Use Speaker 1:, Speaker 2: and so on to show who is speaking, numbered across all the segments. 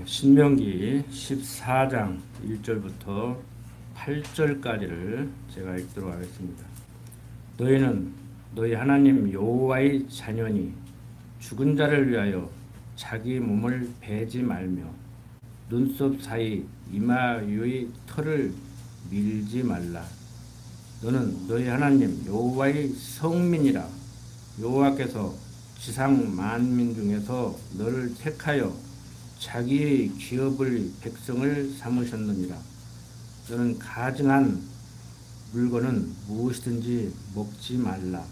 Speaker 1: 신명기 14장 1절부터 8절까지를 제가 읽도록 하겠습니다. 너희는 너희 하나님 여호와의 자녀니 죽은 자를 위하여 자기 몸을 베지 말며 눈썹 사이 이마 위의 털을 밀지 말라. 너는 너희 하나님 여호와의 성민이라. 여호와께서 지상 만민 중에서 너를 택하여 자기의 기업을 백성을 삼으셨느니라. 너는 가증한 물건은 무엇이든지 먹지 말라.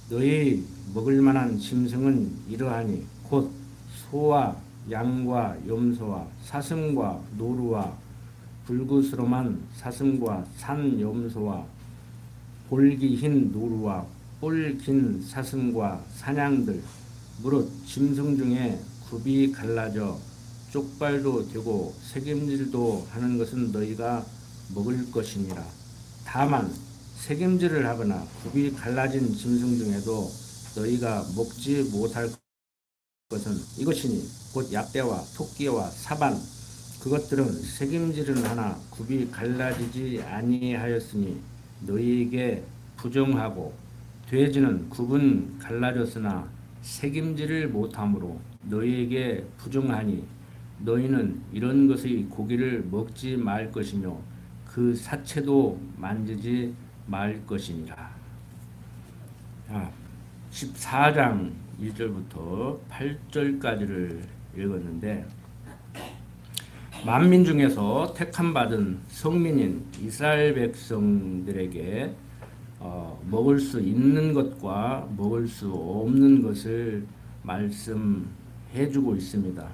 Speaker 1: 너희 먹을 만한 짐승은 이러하니 곧 소와 양과 염소와 사슴과 노루와 불구스름한 사슴과 산 염소와 볼기 흰 노루와 뿔 긴 사슴과 사냥들 무릇 짐승 중에 굽이 갈라져 쪽발도 되고 새김질도 하는 것은 너희가 먹을 것이니라. 다만 새김질을 하거나 굽이 갈라진 짐승 중에도 너희가 먹지 못할 것은 이것이니 곧 약대와 토끼와 사반 그것들은 새김질은 하나 굽이 갈라지지 아니하였으니 너희에게 부정하고 돼지는 굽은 갈라졌으나 새김질을 못하므로 너희에게 부정하니 너희는 이런 것의 고기를 먹지 말 것이며 그 사체도 만지지 말 것이니라. 14장 1절부터 8절까지를 읽었는데 만민 중에서 택함받은 성민인 이스라엘 백성들에게 먹을 수 있는 것과 먹을 수 없는 것을 말씀해주고 있습니다.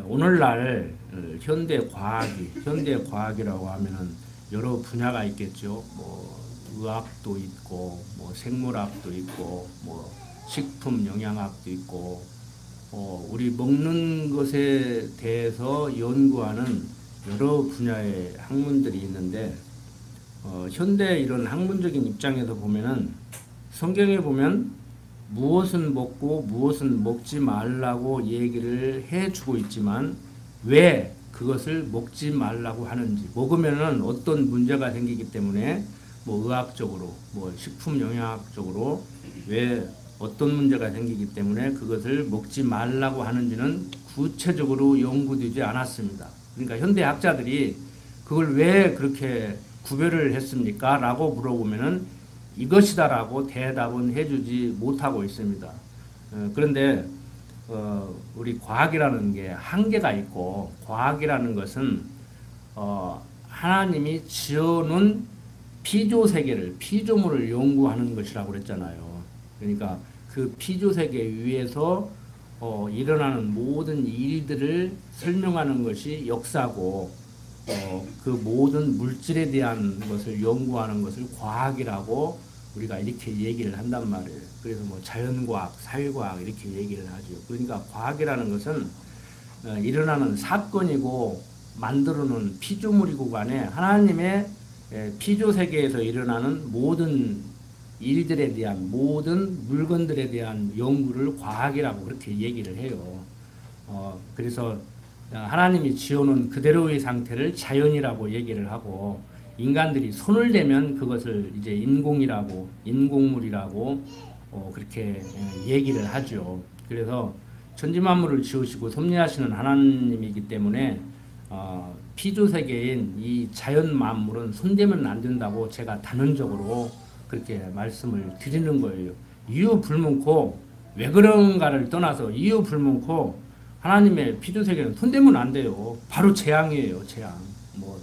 Speaker 1: 오늘날 현대 과학이라고 하면은 여러 분야가 있겠죠. 뭐 의학도 있고, 뭐 생물학도 있고, 뭐 식품 영양학도 있고, 우리 먹는 것에 대해서 연구하는 여러 분야의 학문들이 있는데, 현대 이런 학문적인 입장에서 보면은 성경에 보면 무엇은 먹고 무엇은 먹지 말라고 얘기를 해주고 있지만 왜 그것을 먹지 말라고 하는지, 먹으면은 어떤 문제가 생기기 때문에 뭐 의학적으로, 뭐 식품 영양학적으로 왜 어떤 문제가 생기기 때문에 그것을 먹지 말라고 하는지는 구체적으로 연구되지 않았습니다. 그러니까 현대 학자들이 그걸 왜 그렇게 구별을 했습니까? 라고 물어보면은 이것이다라고 대답은 해주지 못하고 있습니다. 그런데 우리 과학이라는 게 한계가 있고, 과학이라는 것은 하나님이 지어놓은 피조세계를, 피조물을 연구하는 것이라고 그랬잖아요. 그러니까 그 피조세계 위에서 일어나는 모든 일들을 설명하는 것이 역사고, 그 모든 물질에 대한 것을 연구하는 것을 과학이라고 우리가 이렇게 얘기를 한단 말이에요. 그래서 뭐 자연과학, 사회과학 이렇게 얘기를 하죠. 그러니까 과학이라는 것은 일어나는 사건이고 만들어놓은 피조물이고 간에 하나님의 피조세계에서 일어나는 모든 일들에 대한, 모든 물건들에 대한 연구를 과학이라고 그렇게 얘기를 해요. 그래서 하나님이 지어놓은 그대로의 상태를 자연이라고 얘기를 하고, 인간들이 손을 대면 그것을 이제 인공이라고, 인공물이라고 그렇게 얘기를 하죠. 그래서 천지만물을 지으시고 섭리하시는 하나님이기 때문에 피조세계인 이 자연 만물은 손대면 안 된다고 제가 단언적으로 그렇게 말씀을 드리는 거예요. 이유 불문코 왜 그런가를 떠나서 이유 불문코 하나님의 피조세계는 손대면 안 돼요. 바로 재앙이에요, 재앙. 뭐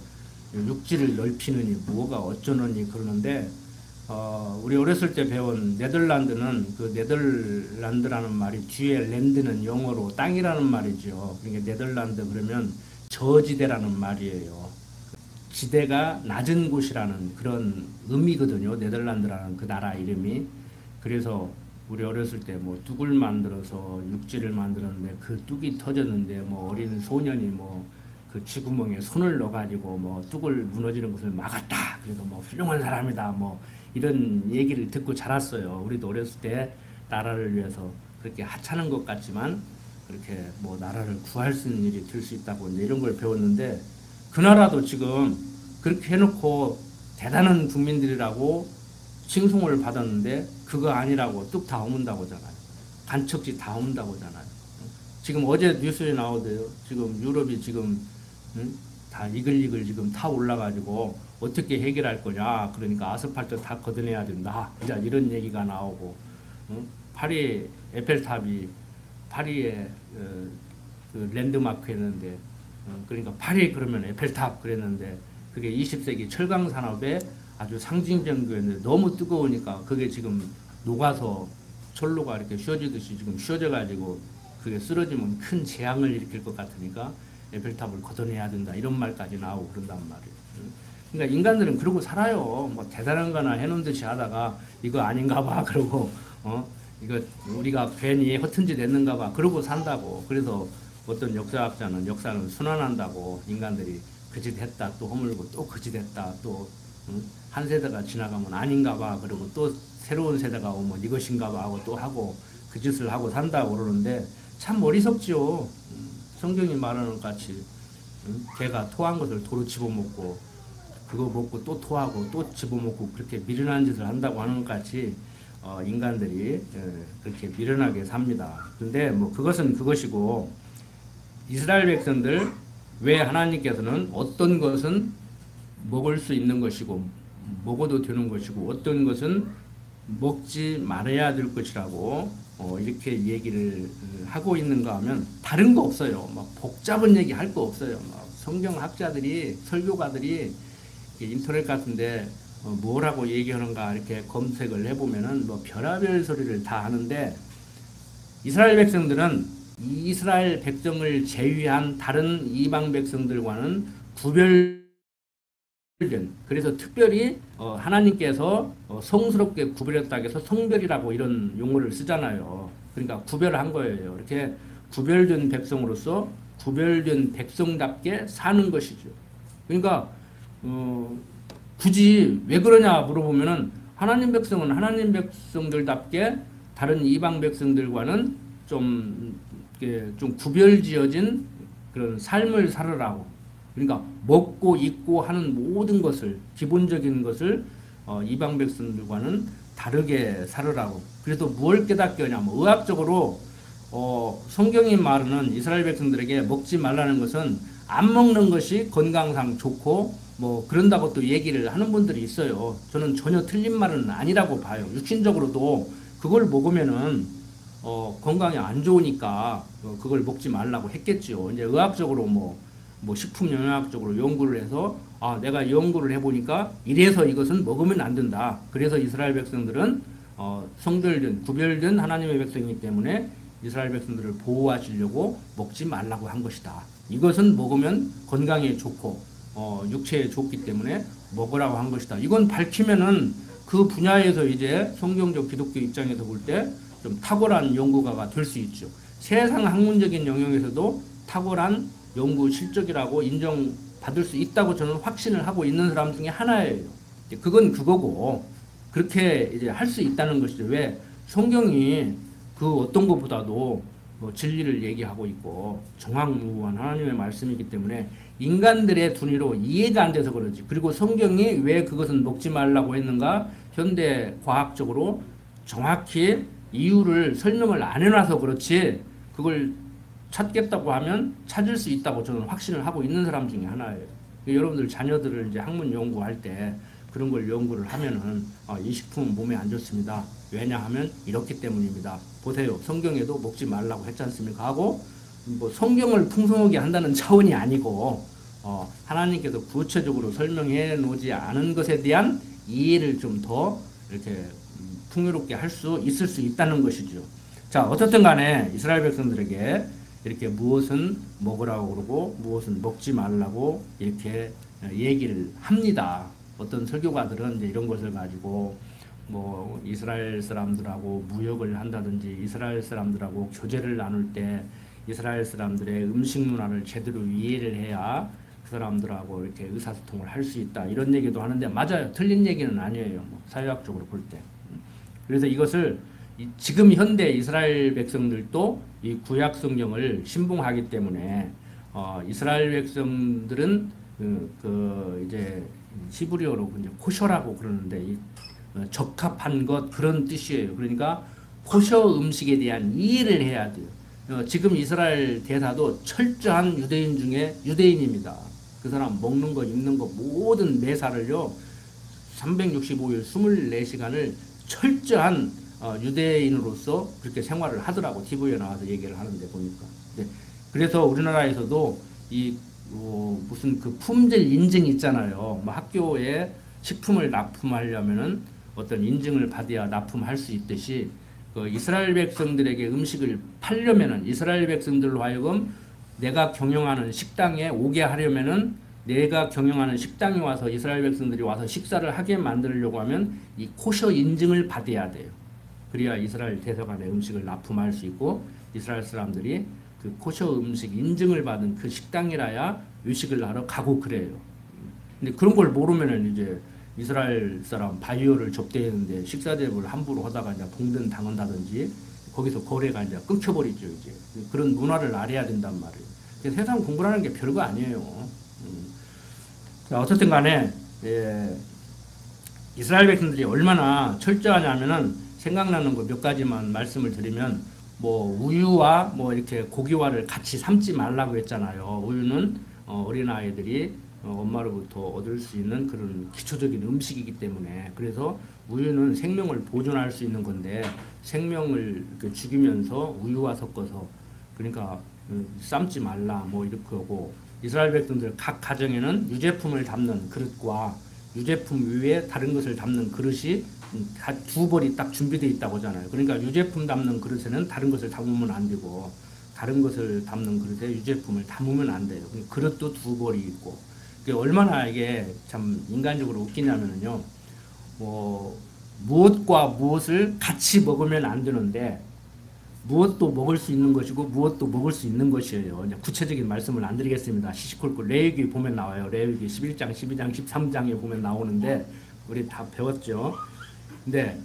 Speaker 1: 육지를 넓히느니 뭐가 어쩌느니 그러는데, 우리 어렸을 때 배운 네덜란드는, 그 네덜란드라는 말이 뒤에 랜드는 영어로 땅이라는 말이죠. 그러니까 네덜란드 그러면 저지대라는 말이에요. 지대가 낮은 곳이라는 그런 의미거든요. 네덜란드라는 그 나라 이름이. 그래서 우리 어렸을 때 뭐 뚝을 만들어서 육지를 만들었는데 그 뚝이 터졌는데 뭐 어린 소년이 뭐 그 쥐구멍에 손을 넣어가지고 뭐 뚝을 무너지는 것을 막았다. 그래서 뭐 훌륭한 사람이다. 뭐 이런 얘기를 듣고 자랐어요. 우리도 어렸을 때 나라를 위해서 그렇게 하찮은 것 같지만 이렇게 뭐 나라를 구할 수 있는 일이 될 수 있다고 이제 이런 걸 배웠는데 그 나라도 지금 그렇게 해놓고 대단한 국민들이라고 칭송을 받았는데 그거 아니라고 뚝 다 엎는다고 하잖아요. 간척지 다 엎는다고 하잖아요. 지금 어제 뉴스에 나오대요. 지금 유럽이 지금 다 이글이글 지금 타 올라가지고 어떻게 해결할 거냐. 그러니까 아스팔트 다 걷어내야 된다. 이런 얘기가 나오고 파리 에펠탑이 파리에 그 랜드마크 했는데 그러니까 파리 그러면 에펠탑 그랬는데 그게 20세기 철강 산업의 아주 상징적이었는데 너무 뜨거우니까 그게 지금 녹아서 철로가 이렇게 쉬어지듯이 지금 쉬어져가지고 그게 쓰러지면 큰 재앙을 일으킬 것 같으니까 에펠탑을 걷어내야 된다 이런 말까지 나오고 그런단 말이에요. 그러니까 인간들은 그러고 살아요. 뭐 대단한 거나 해놓은 듯이 하다가 이거 아닌가 봐 그러고 이거 우리가 괜히 허튼 짓 했는가 봐 그러고 산다고. 그래서 어떤 역사학자는 역사는 순환한다고 인간들이 그 짓 했다 또 허물고 또 그 짓 했다 또 한 세대가 지나가면 아닌가 봐 그러고 또 새로운 세대가 오면 이것인가 봐 하고 또 하고 그 짓을 하고 산다고 그러는데 참 어리석지요. 성경이 말하는 것 같이 개가 토한 것을 도로 집어먹고 그거 먹고 또 토하고 또 집어먹고 그렇게 미련한 짓을 한다고 하는 것 같이 인간들이 그렇게 미련하게 삽니다. 근데 뭐 그것은 그것이고 이스라엘 백성들 왜 하나님께서는 어떤 것은 먹을 수 있는 것이고 먹어도 되는 것이고 어떤 것은 먹지 말아야 될 것이라고 이렇게 얘기를 하고 있는가 하면 다른 거 없어요. 막 복잡한 얘기 할 거 없어요. 막 성경학자들이 설교가들이 인터넷 같은데 뭐라고 얘기하는가 이렇게 검색을 해보면은 뭐 별의별 소리를 다 하는데 이스라엘 백성들은 이스라엘 백성을 제외한 다른 이방 백성들과는 구별된 그래서 특별히 하나님께서 성스럽게 구별했다 해서 성별이라고 이런 용어를 쓰잖아요. 그러니까 구별한 거예요. 이렇게 구별된 백성으로서 구별된 백성답게 사는 것이죠. 그러니까 굳이 왜 그러냐 물어보면은 하나님 백성은 하나님 백성들답게 다른 이방 백성들과는 좀 구별지어진 그런 삶을 살으라고. 그러니까 먹고 입고 하는 모든 것을 기본적인 것을 이방 백성들과는 다르게 살으라고. 그래서 무엇을 깨닫게 하냐면 의학적으로 성경이 말하는 이스라엘 백성들에게 먹지 말라는 것은 안 먹는 것이 건강상 좋고 뭐 그런다고 또 얘기를 하는 분들이 있어요. 저는 전혀 틀린 말은 아니라고 봐요. 육신적으로도 그걸 먹으면은 건강에 안 좋으니까 그걸 먹지 말라고 했겠지요. 이제 의학적으로 뭐 식품 영양학적으로 연구를 해서 내가 연구를 해보니까 이래서 이것은 먹으면 안 된다. 그래서 이스라엘 백성들은 성별된 구별된 하나님의 백성이기 때문에 이스라엘 백성들을 보호하시려고 먹지 말라고 한 것이다. 이것은 먹으면 건강에 좋고 육체에 좋기 때문에 먹으라고 한 것이다. 이건 밝히면은 그 분야에서 이제 성경적 기독교 입장에서 볼 때 좀 탁월한 연구가가 될 수 있죠. 세상 학문적인 영역에서도 탁월한 연구 실적이라고 인정받을 수 있다고 저는 확신을 하고 있는 사람 중에 하나예요. 그건 그거고 그렇게 이제 할 수 있다는 것이죠. 왜 성경이 그 어떤 것보다도 진리를 얘기하고 있고 정확무구한 하나님의 말씀이기 때문에 인간들의 분위로 이해가 안 돼서 그러지. 그리고 성경이 왜 그것은 먹지 말라고 했는가 현대 과학적으로 정확히 이유를 설명을 안 해놔서 그렇지 그걸 찾겠다고 하면 찾을 수 있다고 저는 확신을 하고 있는 사람 중에 하나예요. 여러분들 자녀들을 이제 학문 연구할 때 그런 걸 연구를 하면은 이 식품은 몸에 안 좋습니다. 왜냐하면 이렇기 때문입니다. 보세요. 성경에도 먹지 말라고 했지 않습니까? 하고 뭐 성경을 풍성하게 한다는 차원이 아니고 하나님께서 구체적으로 설명해 놓지 않은 것에 대한 이해를 좀 더 이렇게 풍요롭게 할 수 있을 수 있다는 것이죠. 자, 어쨌든 간에 이스라엘 백성들에게 이렇게 무엇은 먹으라고 그러고 무엇은 먹지 말라고 이렇게 얘기를 합니다. 어떤 설교가들은 이제 이런 것을 가지고 뭐 이스라엘 사람들하고 무역을 한다든지 이스라엘 사람들하고 교제를 나눌 때 이스라엘 사람들의 음식 문화를 제대로 이해를 해야 그 사람들하고 이렇게 의사소통을 할 수 있다. 이런 얘기도 하는데 맞아요. 틀린 얘기는 아니에요. 뭐 사회학적으로 볼 때. 그래서 이것을 지금 현대 이스라엘 백성들도 이 구약 성경을 신봉하기 때문에 이스라엘 백성들은 이제 히브리어로 이제 코셔라고 그러는데 적합한 것 그런 뜻이에요. 그러니까 코셔 음식에 대한 이해를 해야 돼요. 지금 이스라엘 대사도 철저한 유대인 중에 유대인입니다. 그 사람 먹는 거 입는 거 모든 매사를요 365일 24시간을 철저한 유대인으로서 그렇게 생활을 하더라고. TV에 나와서 얘기를 하는데 보니까. 네. 그래서 우리나라에서도 무슨 그 품질 인증 있잖아요. 뭐 학교에 식품을 납품하려면은 어떤 인증을 받아야 납품할 수 있듯이 그 이스라엘 백성들에게 음식을 팔려면은 이스라엘 백성들로 하여금 내가 경영하는 식당에 오게 하려면은 내가 경영하는 식당에 와서 이스라엘 백성들이 와서 식사를 하게 만들려고 하면 이 코셔 인증을 받아야 돼요. 그래야 이스라엘 대사관에 음식을 납품할 수 있고 이스라엘 사람들이 그 코셔 음식 인증을 받은 그 식당이라야 외식을 하러 가고 그래요. 근데 그런 걸 모르면은 이제 이스라엘 사람 바이오를 접대했는데 식사 대접을 함부로 하다가 이제 봉변 당한다든지 거기서 거래가 이제 끊겨버리죠. 이제 그런 문화를 알아야 된단 말이에요. 세상 공부라는 게 별거 아니에요. 자, 어쨌든 간에 이스라엘 백성들이 얼마나 철저하냐면은 생각나는 거 몇 가지만 말씀을 드리면 뭐 우유와 뭐 이렇게 고기와를 같이 삶지 말라고 했잖아요. 우유는 어린아이들이 엄마로부터 얻을 수 있는 그런 기초적인 음식이기 때문에 그래서 우유는 생명을 보존할 수 있는 건데 생명을 이렇게 죽이면서 우유와 섞어서 그러니까 삶지 말라 뭐 이렇게 하고 이스라엘 백성들 각 가정에는 유제품을 담는 그릇과 유제품 위에 다른 것을 담는 그릇이 두 벌이 딱 준비되어 있다고 하잖아요. 그러니까 유제품 담는 그릇에는 다른 것을 담으면 안 되고 다른 것을 담는 그릇에 유제품을 담으면 안 돼요. 그릇도 두 벌이 있고 얼마나 이게 참 인간적으로 웃기냐면요. 무엇과 무엇을 같이 먹으면 안 되는데 무엇도 먹을 수 있는 것이고 무엇도 먹을 수 있는 것이에요. 이제 구체적인 말씀을 안 드리겠습니다. 시시콜콜 레위기 보면 나와요. 레위기 11장, 12장, 13장에 보면 나오는데 우리 다 배웠죠. 근데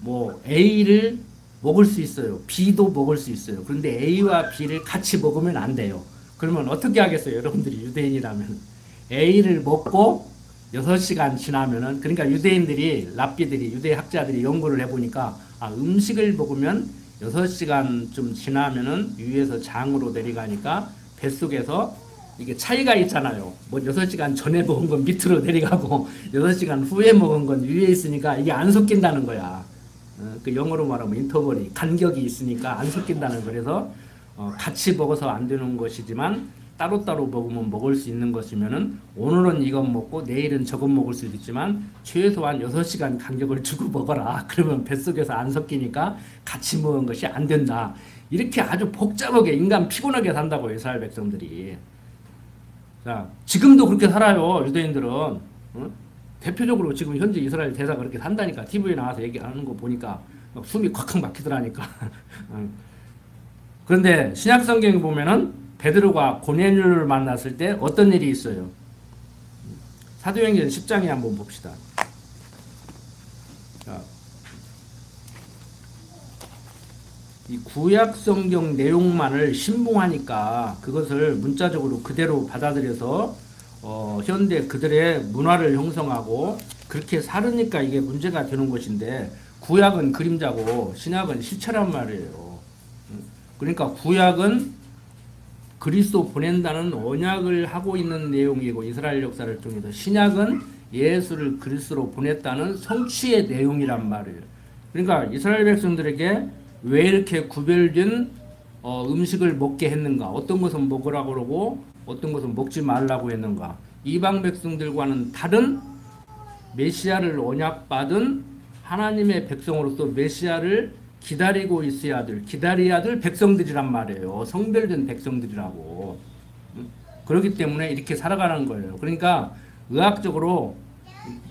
Speaker 1: 뭐 A를 먹을 수 있어요. B도 먹을 수 있어요. 그런데 A와 B를 같이 먹으면 안 돼요. 그러면 어떻게 하겠어요? 여러분들이 유대인이라면 A를 먹고 6시간 지나면은 그러니까 유대인들이 랍비들이 유대 학자들이 연구를 해보니까 음식을 먹으면 6시간 좀 지나면은 위에서 장으로 내려가니까 뱃속에서 이게 차이가 있잖아요. 뭐 6시간 전에 먹은 건 밑으로 내려가고 6시간 후에 먹은 건 위에 있으니까 이게 안 섞인다는 거야. 그 영어로 말하면 인터벌이 간격이 있으니까 안 섞인다는 그래서 같이 먹어서 안 되는 것이지만 따로따로 먹으면 먹을 수 있는 것이면은 오늘은 이건 먹고 내일은 저건 먹을 수도 있지만 최소한 6시간 간격을 두고 먹어라. 그러면 뱃속에서 안 섞이니까 같이 먹은 것이 안 된다. 이렇게 아주 복잡하게 인간 피곤하게 산다고 이스라엘 백성들이. 자, 지금도 그렇게 살아요. 유대인들은. 대표적으로 지금 현재 이스라엘 대사가 그렇게 산다니까. TV에 나와서 얘기하는 거 보니까 막 숨이 콱콱 막히더라니까. 그런데 신약 성경에 보면은 베드로가 고넬료를 만났을 때 어떤 일이 있어요? 사도행전 10장에 한번 봅시다. 자, 이 구약 성경 내용만을 신봉하니까 그것을 문자적으로 그대로 받아들여서 현대 그들의 문화를 형성하고 그렇게 살으니까 이게 문제가 되는 것인데 구약은 그림자고 신약은 실체란 말이에요. 그러니까 구약은 그리스도 보낸다는 언약을 하고 있는 내용이고 이스라엘 역사를 통해서 신약은 예수를 그리스도로 보냈다는 성취의 내용이란 말이에요. 그러니까 이스라엘 백성들에게 왜 이렇게 구별된 음식을 먹게 했는가? 어떤 것은 먹으라고 그러고 어떤 것은 먹지 말라고 했는가? 이방 백성들과는 다른 메시아를 언약받은 하나님의 백성으로서 메시아를 기다리고 있어야 될, 기다려야 될 백성들이란 말이에요. 성별된 백성들이라고. 그렇기 때문에 이렇게 살아가는 거예요. 그러니까 의학적으로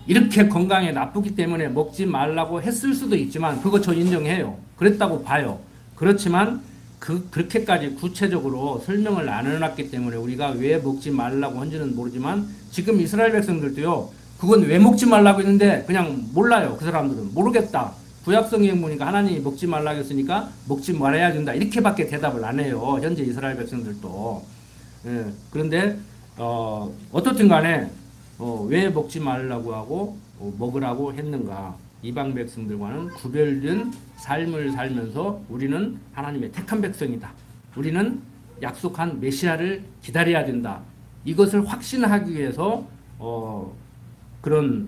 Speaker 1: 이렇게 건강에 나쁘기 때문에 먹지 말라고 했을 수도 있지만 그거 저 인정해요. 그랬다고 봐요. 그렇지만 그렇게까지 구체적으로 설명을 안 해놨기 때문에 우리가 왜 먹지 말라고 한지는 모르지만 지금 이스라엘 백성들도요. 그건 왜 먹지 말라고 했는데 그냥 몰라요. 그 사람들은 모르겠다. 구약성경 보니까 하나님이 먹지 말라고 했으니까 먹지 말아야 된다. 이렇게밖에 대답을 안 해요. 현재 이스라엘 백성들도. 예, 그런데 어떻든 간에 왜 먹지 말라고 하고 먹으라고 했는가? 이방 백성들과는 구별된 삶을 살면서 우리는 하나님의 택한 백성이다. 우리는 약속한 메시아를 기다려야 된다. 이것을 확신하기 위해서 그런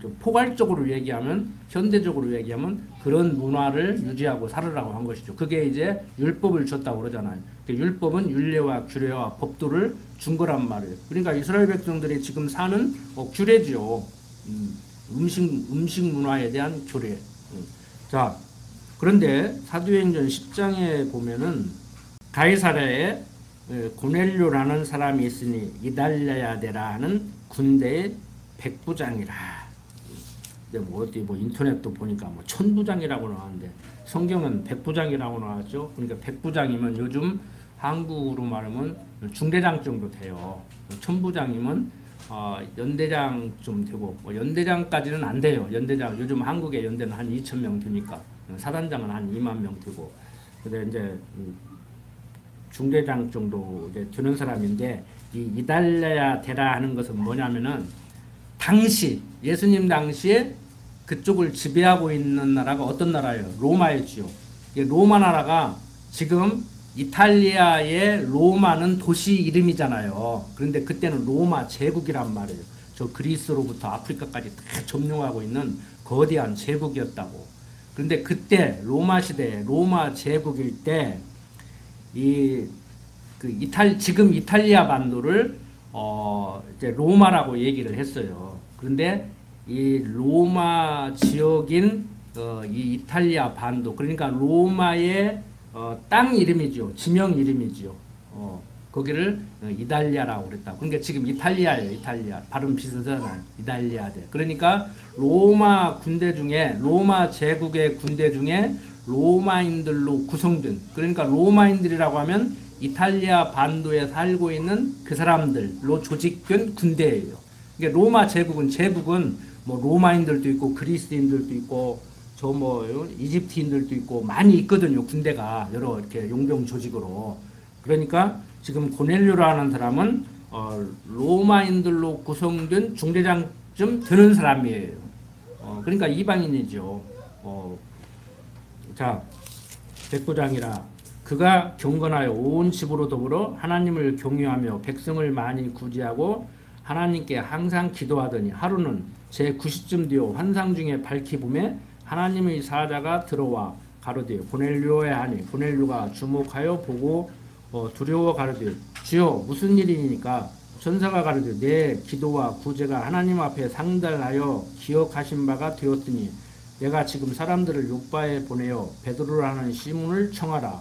Speaker 1: 좀 포괄적으로 얘기하면, 현대적으로 얘기하면 그런 문화를 유지하고 살으라고 한 것이죠. 그게 이제 율법을 줬다고 그러잖아요. 율법은 율례와 규례와 법도를 준 거란 말이에요. 그러니까 이스라엘 백성들이 지금 사는 규례죠. 음식 문화에 대한 규례. 자, 그런데 사도행전 10장에 보면은 가이사랴에 고넬료라는 사람이 있으니 이달려야 되라 하는 군대의 백부장이라. 뭐 어디 뭐 인터넷도 보니까 뭐 천부장이라고 나왔는데 성경은 백부장이라고 나왔죠. 그러니까 백부장이면 요즘 한국으로 말하면 중대장 정도 돼요. 천부장이면 연대장 좀 되고, 뭐 연대장까지는 안 돼요. 연대장 요즘 한국의 연대는 한 2,000명 되니까 사단장은 한 2만 명 되고. 근데 이제 중대장 정도 이제 되는 사람인데, 이 이달려야 되라 하는 것은 뭐냐면은 당시 예수님 당시에 그쪽을 지배하고 있는 나라가 어떤 나라예요? 로마였지요. 로마 나라가 지금 이탈리아의 로마는 도시 이름이잖아요. 그런데 그때는 로마 제국이란 말이에요. 저 그리스로부터 아프리카까지 다 점령하고 있는 거대한 제국이었다고. 그런데 그때 로마 시대, 로마 제국일 때 지금 이탈리아 반도를 이제 로마라고 얘기를 했어요. 그런데 이 로마 지역인 이 이탈리아 반도, 그러니까 로마의 땅 이름이죠. 지명 이름이죠. 거기를 이달리아라고 그랬다. 그러니까 지금 이탈리아예요. 이탈리아. 발음 비슷하잖아요. 이달리아대. 그러니까 로마 군대 중에, 로마 제국의 군대 중에 로마인들로 구성된, 그러니까 로마인들이라고 하면 이탈리아 반도에 살고 있는 그 사람들로 조직된 군대예요. 그러니까 로마 제국은 뭐 로마인들도 있고 그리스인들도 있고 저 뭐 이집트인들도 있고 많이 있거든요. 군대가 여러 이렇게 용병 조직으로. 그러니까 지금 고넬료라는 사람은 로마인들로 구성된 중대장쯤 되는 사람이에요. 그러니까 이방인이죠. 자, 백부장이라 그가 경건하여 온 집으로 더불어 하나님을 경유하며 백성을 많이 구제하고 하나님께 항상 기도하더니 하루는 제 9시쯤 되어 환상 중에 밝히 보매 하나님의 사자가 들어와 가로되 고넬료에 하니 고넬료가 주목하여 보고 두려워 가로되 주여 무슨 일이니까 천사가 가로되 내 기도와 구제가 하나님 앞에 상달하여 기억하신 바가 되었으니 내가 지금 사람들을 요바에 보내어 베드로라는 시몬을 청하라.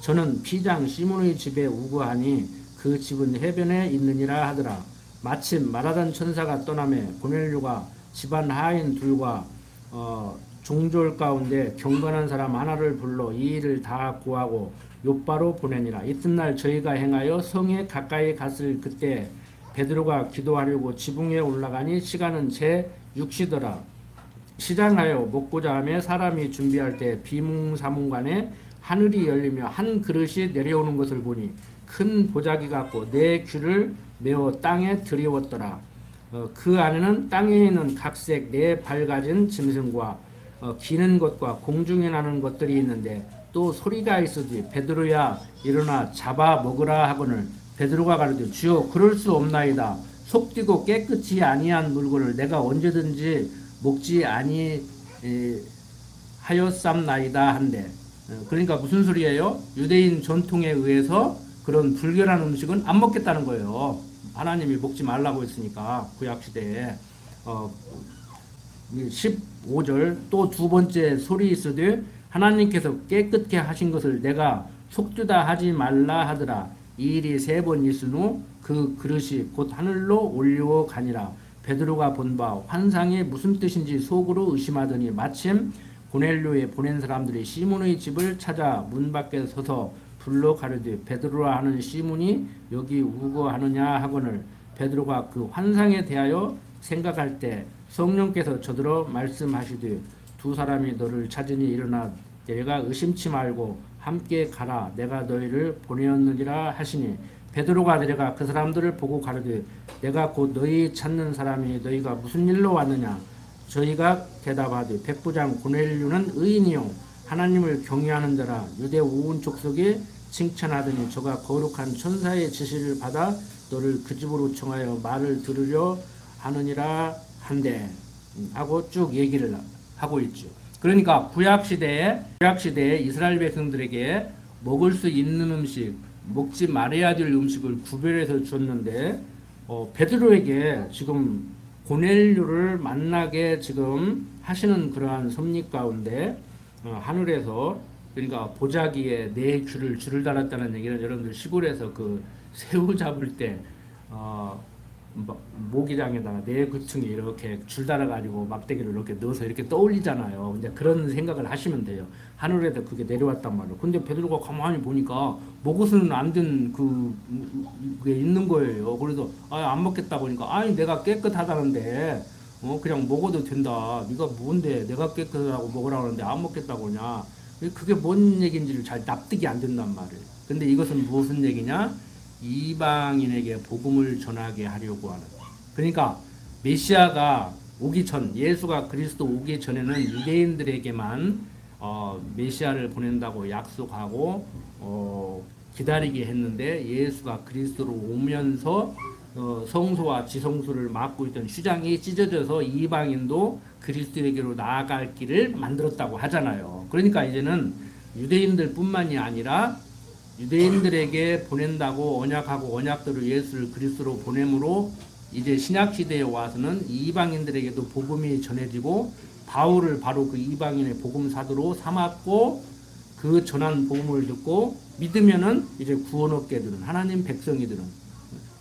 Speaker 1: 저는 피장 시몬의 집에 우거하니 그 집은 해변에 있느니라 하더라. 마침 말하던 천사가 떠나매 고넬료가 집안 하인 둘과 종졸 가운데 경건한 사람 하나를 불러 이 일을 다 고하고 요바로 보내니라. 이튿날 저희가 행하여 성에 가까이 갔을 그때 베드로가 기도하려고 지붕에 올라가니 시간은 제 6시더라. 시장하여 먹고자 하며 사람이 준비할 때 비몽사몽간에 하늘이 열리며 한 그릇이 내려오는 것을 보니 큰 보자기 같고 내 귀를 메어 땅에 들이웠더라. 그 안에는 땅에 있는 각색 네 밝아진 짐승과 기는 것과 공중에 나는 것들이 있는데 또 소리가 있으니 베드로야 일어나 잡아 먹으라 하거늘 베드로가 가로되 주여 그럴 수 없나이다. 속되고 깨끗이 아니한 물건을 내가 언제든지 먹지 아니하였삼나이다 한데, 그러니까 무슨 소리예요? 유대인 전통에 의해서 그런 불결한 음식은 안 먹겠다는 거예요. 하나님이 먹지 말라고 했으니까 구약시대에. 15절 또 두 번째 소리 있으되 하나님께서 깨끗게 하신 것을 내가 속되다 하지 말라 하더라. 이 일이 3번 있은 후 그 그릇이 곧 하늘로 올려 가니라. 베드로가 본 바 환상이 무슨 뜻인지 속으로 의심하더니 마침 고넬료에 보낸 사람들이 시몬의 집을 찾아 문 밖에 서서 불러 가르되 베드로라 하는 시몬이 여기 우거하느냐 하거늘 베드로가 그 환상에 대하여 생각할 때 성령께서 저들어 말씀하시되 두 사람이 너를 찾으니 일어나 내가 의심치 말고 함께 가라 내가 너희를 보내었느니라 하시니 베드로가 내려가 그 사람들을 보고 가르되 내가 곧 너희 찾는 사람이 너희가 무슨 일로 왔느냐 저희가 대답하되 백부장 고넬료는 의인이요 하나님을 경외하는 자라 유대 온 족속에 칭찬하더니 저가 거룩한 천사의 지시를 받아 너를 그 집으로 청하여 말을 들으려 하느니라 한데 하고 쭉 얘기를 하고 있죠. 그러니까 구약시대에 이스라엘 백성들에게 먹을 수 있는 음식, 먹지 말아야 될 음식을 구별해서 줬는데 베드로에게 지금 고넬료를 만나게 지금 하시는 그러한 섭리 가운데 하늘에서 그러니까 보자기에 네 줄을 달았다는 얘기는 여러분들 시골에서 그 새우 잡을 때 모기장에다가 네 구층이 이렇게 줄 달아가지고 막대기를 이렇게 넣어서 이렇게 떠올리잖아요. 이제 그런 생각을 하시면 돼요. 하늘에서 그게 내려왔단 말이에요. 근데 베드로가 가만히 보니까 먹어서는 안 된 그게 있는 거예요. 그래서 안 먹겠다 보니까 아니 내가 깨끗하다는데 그냥 먹어도 된다. 네가 뭔데 내가 깨끗하고 먹으라고 하는데 안 먹겠다고 하냐. 그게 뭔 얘기인지를 잘 납득이 안 된단 말이에요. 근데 이것은 무슨 얘기냐? 이방인에게 복음을 전하게 하려고 하는. 그러니까 메시아가 오기 전, 예수가 그리스도 오기 전에는 유대인들에게만 메시아를 보낸다고 약속하고 기다리게 했는데 예수가 그리스도로 오면서 성소와 지성소를 맡고 있던 휴장이 찢어져서 이방인도 그리스도에게로 나아갈 길을 만들었다고 하잖아요. 그러니까 이제는 유대인들뿐만이 아니라 유대인들에게 보낸다고 언약하고 언약대로 예수를 그리스도로 보냄으로 이제 신약시대에 와서는 이방인들에게도 복음이 전해지고 바울을 바로 그 이방인의 복음사도로 삼았고 그 전한 복음을 듣고 믿으면은 이제 구원 얻게 되는 하나님 백성이 되는.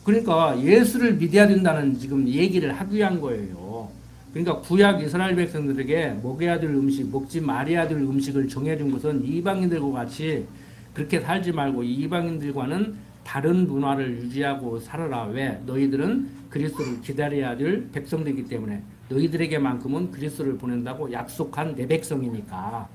Speaker 1: 그러니까 예수를 믿어야 된다는 지금 얘기를 하기 위한 거예요. 그러니까 구약 이스라엘 백성들에게 먹어야 될 음식, 먹지 말아야 될 음식을 정해준 것은 이방인들과 같이 그렇게 살지 말고 이방인들과는 다른 문화를 유지하고 살아라. 왜? 너희들은 그리스도를 기다려야 될 백성들이기 때문에 너희들에게만큼은 그리스도를 보낸다고 약속한 내 백성이니까.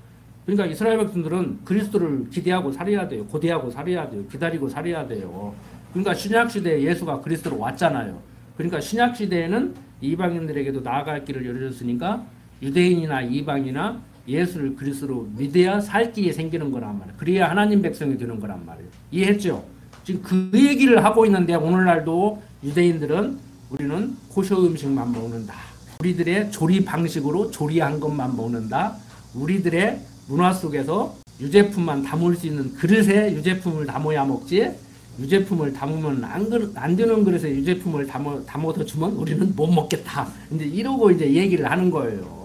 Speaker 1: 그러니까 이스라엘 백성들은 그리스도를 기대하고 살아야 돼요. 고대하고 살아야 돼요. 기다리고 살아야 돼요. 그러니까 신약시대에 예수가 그리스도로 왔잖아요. 그러니까 신약시대에는 이방인들에게도 나아갈 길을 열어줬으니까 유대인이나 이방이나 예수를 그리스도로 믿어야 살 길이 생기는 거란 말이에요. 그래야 하나님 백성이 되는 거란 말이에요. 이해했죠? 지금 그 얘기를 하고 있는데 오늘날도 유대인들은 우리는 코셔 음식만 먹는다. 우리들의 조리 방식으로 조리한 것만 먹는다. 우리들의 문화 속에서 유제품만 담을 수 있는 그릇에 유제품을 담아야 먹지. 유제품을 담으면 안 되는 그릇에 유제품을 담아서 주면 우리는 못 먹겠다. 이제 이러고 이제 얘기를 하는 거예요.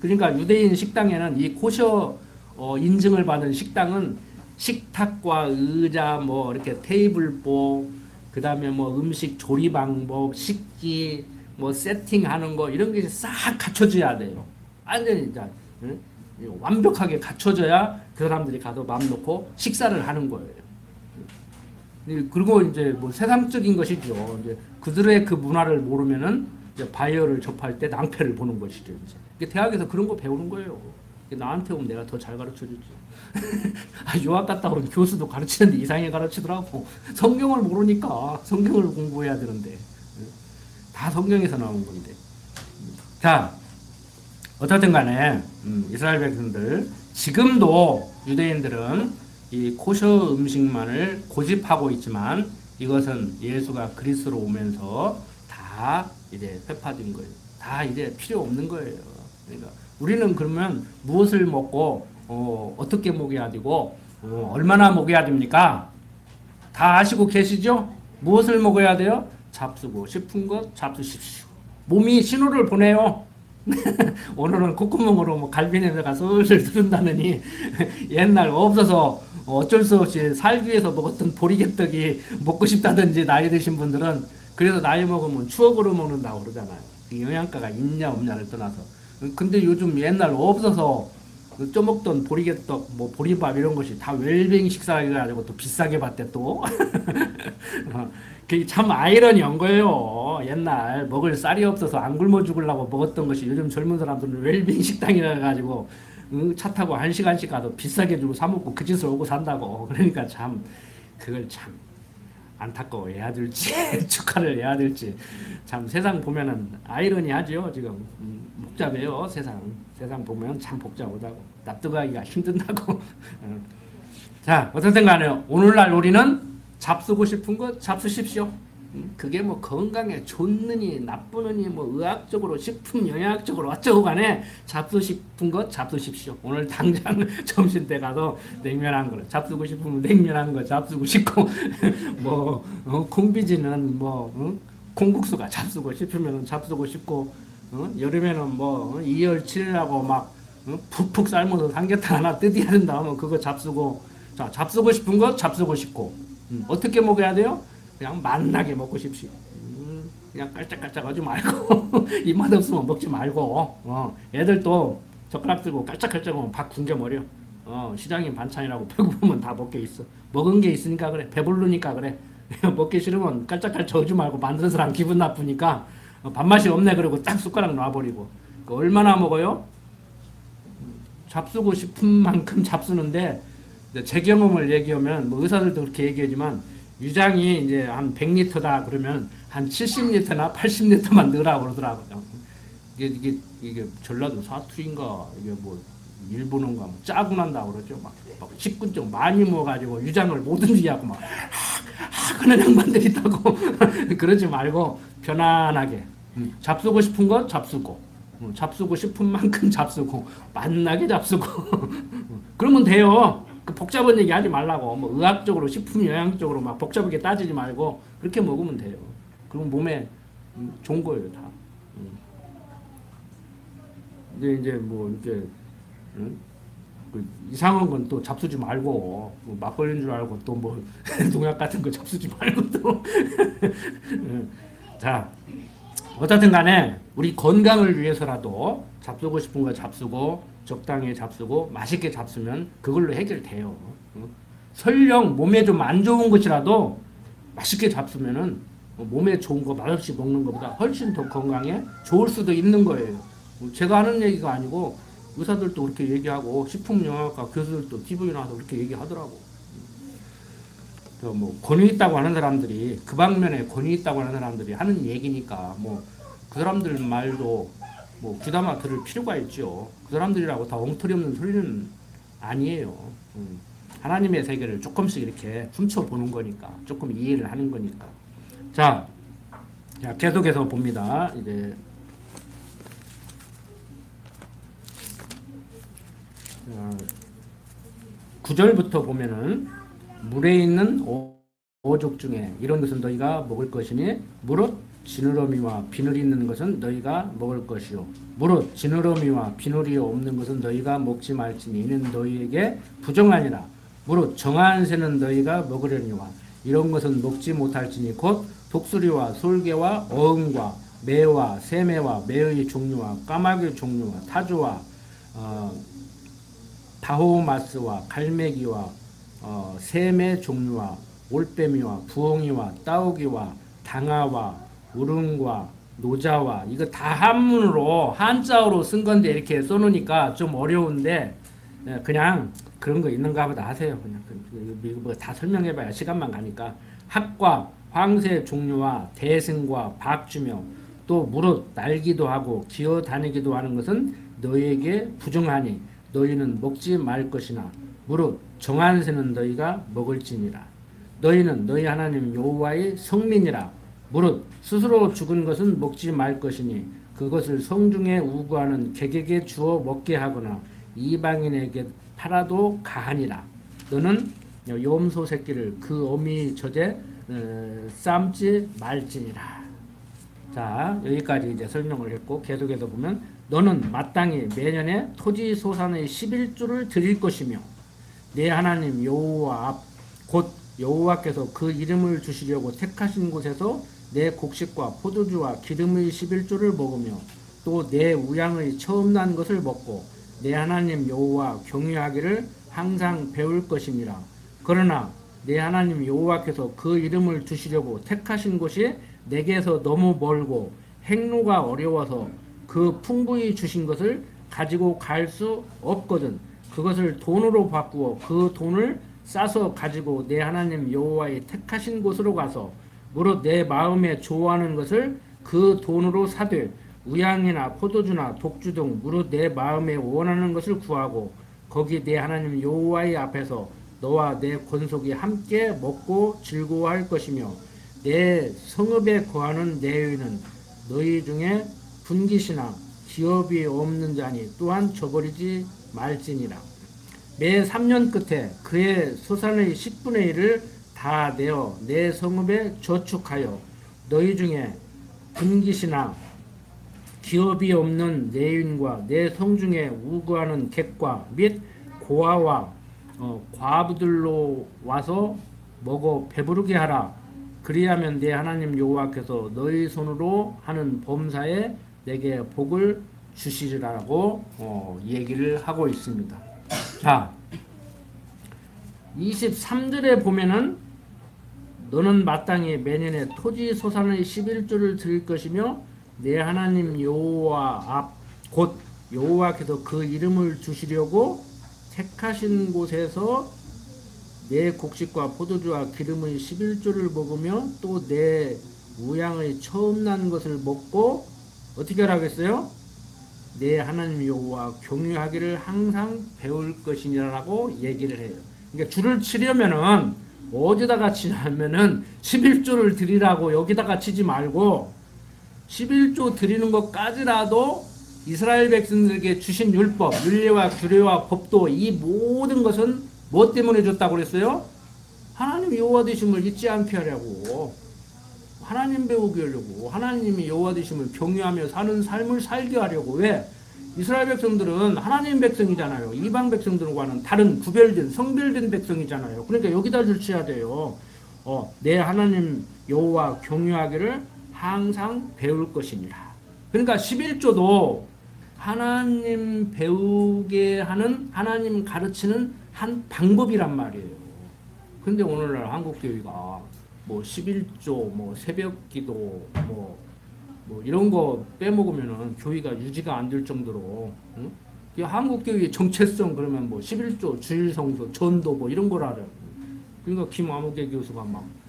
Speaker 1: 그러니까 유대인 식당에는 이 코셔 인증을 받은 식당은 식탁과 의자 뭐 이렇게 테이블복 그다음에 뭐 음식 조리 방법 식기 뭐 세팅하는 거 이런 게 싹 갖춰져야 돼요. 완전히 이제 완벽하게 갖춰져야 그 사람들이 가서 마음 놓고 식사를 하는 거예요. 그리고 이제 뭐 세상적인 것이죠. 이제 그들의 그 문화를 모르면은 이제 바이어를 접할 때 낭패를 보는 것이죠. 이제 대학에서 그런 거 배우는 거예요. 나한테 오면 내가 더 잘 가르쳐 주지. 유학 갔다 온 교수도 가르치는데 이상하게 가르치더라고. 성경을 모르니까 성경을 공부해야 되는데 다 성경에서 나온 건데. 자, 어떻든 간에 이스라엘 백성들 지금도 유대인들은 이 코셔 음식만을 고집하고 있지만 이것은 예수가 그리스도로 오면서 다 이제 회파된 거예요. 다 이제 필요 없는 거예요. 그러니까 우리는 그러면 무엇을 먹고 어떻게 먹여야 되고 얼마나 먹여야 됩니까? 다 아시고 계시죠? 무엇을 먹어야 돼요? 잡수고 싶은 것 잡수십시오. 몸이 신호를 보내요. 오늘은 콧구멍으로 뭐 갈비냄새가 슬슬 들은다느니 옛날 없어서 어쩔 수 없이 살기 위해서 먹었던 보리개떡이 먹고 싶다든지 나이 드신 분들은 그래서 나이 먹으면 추억으로 먹는다고 그러잖아요. 영양가가 있냐 없냐를 떠나서. 근데 요즘 옛날 없어서 떠먹던 보리개떡, 뭐 보리밥 이런 것이 다 웰빙 식사라 가지고 또 비싸게 받대 또. 그게 참 아이러니한 거예요. 옛날 먹을 쌀이 없어서 안 굶어 죽으려고 먹었던 것이 요즘 젊은 사람들은 웰빙 식당이라 가지고 차 타고 1시간씩 가도 비싸게 주고 사 먹고 그 짓을 오고 산다고. 그러니까 참 그걸 참 안타까워해야 될지 축하를 해야 될지 참 세상 보면은 아이러니하죠. 지금 복잡해요. 세상 보면 참 복잡하다고 납득하기가 힘든다고. 자, 어쨌든 간에 오늘날 우리는 잡수고 싶은 거 잡수십시오. 그게 뭐 건강에 좋느니 나쁘느니 뭐 의학적으로 식품 영양학적으로 어쩌고 간에 잡수고 싶은 거 잡수십시오. 오늘 당장 점심때 가서 냉면 한 그릇 잡수고 싶으면 냉면 한 거 잡수고 싶고 뭐 콩비지는 뭐 콩국수가 잡수고 싶으면 잡수고 싶고 여름에는 뭐 이열치라고 막 푹푹 삶아서 삼계탕 하나 뜯어야 된다 하면 그거 잡수고. 자, 잡수고 싶은 거 잡수고 싶고 어떻게 먹어야 돼요? 그냥 맛나게 먹고 싶시. 그냥 깔짝깔짝 하지 말고 입맛 없으면 먹지 말고 애들도 젓가락 들고 깔짝깔짝 하면 밥 굶겨버려. 시장인 반찬이라고 배고프면 다 먹게 있어. 먹은 게 있으니까 그래. 배부르니까 그래. 먹기 싫으면 깔짝깔짝 하지 말고 만드는 사람 기분 나쁘니까 밥맛이 없네 그러고 딱 숟가락 놔버리고. 얼마나 먹어요? 잡수고 싶은 만큼 잡수는데 제 경험을 얘기하면 뭐 의사들도 그렇게 얘기하지만 위장이 이제 한 100리터다 그러면 한 70리터나 80리터만 넣으라고 그러더라고요. 이게 전라도 사투리인가 이게 뭐 일본어인가 뭐 짜고 난다 그러죠. 막 식군증 많이 먹어가지고 위장을 못 움직이고 막 그런 양반들 있다고. 그러지 말고 편안하게 잡수고 싶은 거 잡수고 잡수고 싶은 만큼 잡수고 맛나게 잡수고 그러면 돼요. 그 복잡한 얘기 하지 말라고. 뭐 의학적으로 식품 영양적으로 막 복잡하게 따지지 말고 그렇게 먹으면 돼요. 그럼 몸에 좋은 거예요 다. 이제 뭐 이렇게 그 이상한 건 또 잡수지 말고 뭐 막걸리인 줄 알고 또 뭐 농약 같은 거 잡수지 말고 또. 자, 어쨌든 간에 우리 건강을 위해서라도 잡수고 싶은 거 잡수고 적당히 잡수고 맛있게 잡수면 그걸로 해결돼요. 설령 몸에 좀 안 좋은 것이라도 맛있게 잡수면은 몸에 좋은 거 맛없이 먹는 것보다 훨씬 더 건강에 좋을 수도 있는 거예요. 제가 하는 얘기가 아니고 의사들도 그렇게 얘기하고 식품영양학과 교수들도 TV에 나와서 그렇게 얘기하더라고. 뭐 권위 있다고 하는 사람들이 그 방면에 권위 있다고 하는 사람들이 하는 얘기니까 뭐 그 사람들 말도 뭐 귀담아 들을 필요가 있죠. 그 사람들이라고 다 엉터리 없는 소리는 아니에요. 하나님의 세계를 조금씩 이렇게 훔쳐보는 거니까 조금 이해를 하는 거니까. 자 계속해서 봅니다. 이제 9절부터 보면은 물에 있는 오족 중에 이런 것은 너희가 먹을 것이니 무릇 지느러미와 비늘이 있는 것은 너희가 먹을 것이요 무릇 지느러미와 비늘이 없는 것은 너희가 먹지 말지니 이는 너희에게 부정하니라. 무릇 정한 새는 너희가 먹으려니와 이런 것은 먹지 못할지니 곧 독수리와 솔개와 어흥과 매와 새매와 매의 종류와 까마귀 종류와 타조와 다호마스와 갈매기와 새매 종류와 올빼미와 부엉이와 따오기와 당아와 우릉과 노자와 이거 다 한문으로 한자어로 쓴 건데 이렇게 써놓으니까 좀 어려운데 그냥 그런 거 있는가 보다 하세요. 그냥 뭐 다 설명해봐야 시간만 가니까 학과 황새 종류와 대승과 박주며 또 무릇 날기도 하고 기어 다니기도 하는 것은 너희에게 부정하니 너희는 먹지 말 것이나 무릇 정한 새는 너희가 먹을지니라. 너희는 너희 하나님 여호와의 성민이라. 무릇 스스로 죽은 것은 먹지 말 것이니 그것을 성중에 우구하는 객에게 주어 먹게 하거나 이방인에게 팔아도 가하니라. 너는 염소 새끼를 그 어미 젖에 삶지 말지니라. 자 여기까지 이제 설명을 했고 계속해서 보면 너는 마땅히 매년에 토지 소산의 11조를 드릴 것이며 내 하나님 여호와 앞 곧 여호와께서 그 이름을 주시려고 택하신 곳에서 내 곡식과 포도주와 기름의 11조를 먹으며 또 내 우양의 처음 난 것을 먹고 내 하나님 여호와 경외하기를 항상 배울 것입니다. 그러나 내 하나님 여호와께서 그 이름을 두시려고 택하신 곳이 내게서 너무 멀고 행로가 어려워서 그 풍부히 주신 것을 가지고 갈 수 없거든. 그것을 돈으로 바꾸어 그 돈을 싸서 가지고 내 하나님 여호와의 택하신 곳으로 가서 무릇 내 마음에 좋아하는 것을 그 돈으로 사되 우양이나 포도주나 독주 등 무릇 내 마음에 원하는 것을 구하고 거기 내 하나님 여호와의 앞에서 너와 내 권속이 함께 먹고 즐거워할 것이며 내 성읍에 거하는 내 의는 너희 중에 분깃이나 기업이 없는 자니 또한 저버리지 말지니라. 매 3년 끝에 그의 소산의 10분의 1을 다 내어 내 성읍에 저축하여 너희 중에 분깃이나 기업이 없는 내인과 내 성중에 우거하는 객과 및 고아와 과부들로 와서 먹어 배부르게 하라. 그리하면 내 하나님 여호와께서 너희 손으로 하는 범사에 내게 복을 주시리라고 얘기를 하고 있습니다. 자, 23절에 보면은 너는 마땅히 매년에 토지 소산의 11조를 드릴 것이며 내 하나님 여호와 앞 곧 여호와께서 그 이름을 주시려고 택하신 곳에서 내 곡식과 포도주와 기름의 11조를 먹으며 또 내 우양의 처음 난 것을 먹고 어떻게 하라겠어요? 내 하나님 여호와 경외하기를 항상 배울 것이니라고 얘기를 해요. 그러니까 줄을 치려면은 어디다가 치냐면은 11조를 드리라고 여기다가 치지 말고 11조 드리는 것까지라도 이스라엘 백성들에게 주신 율법, 율례와 규례와 법도 이 모든 것은 뭐 때문에 줬다고 그랬어요? 하나님 여호와 되심을 잊지 않게 하려고, 하나님 배우게 하려고, 하나님이 여호와 되심을 경외하며 사는 삶을 살게 하려고. 왜? 이스라엘 백성들은 하나님 백성이잖아요. 이방 백성들과는 다른 구별된 성별된 백성이잖아요. 그러니까 여기다 줄쳐야 돼요. 내 하나님 여호와 경외하기를 항상 배울 것이니라. 그러니까 11조도 하나님 배우게 하는, 하나님 가르치는 한 방법이란 말이에요. 근데 오늘날 한국교회가 뭐 11조, 뭐 새벽기도, 뭐 이런 거 빼먹으면은 교회가 유지가 안 될 정도로, 응? 한국교회 정체성 그러면 뭐 11조, 주일성도, 전도 뭐 이런 거라요. 그러니까 김아무개 교수가 막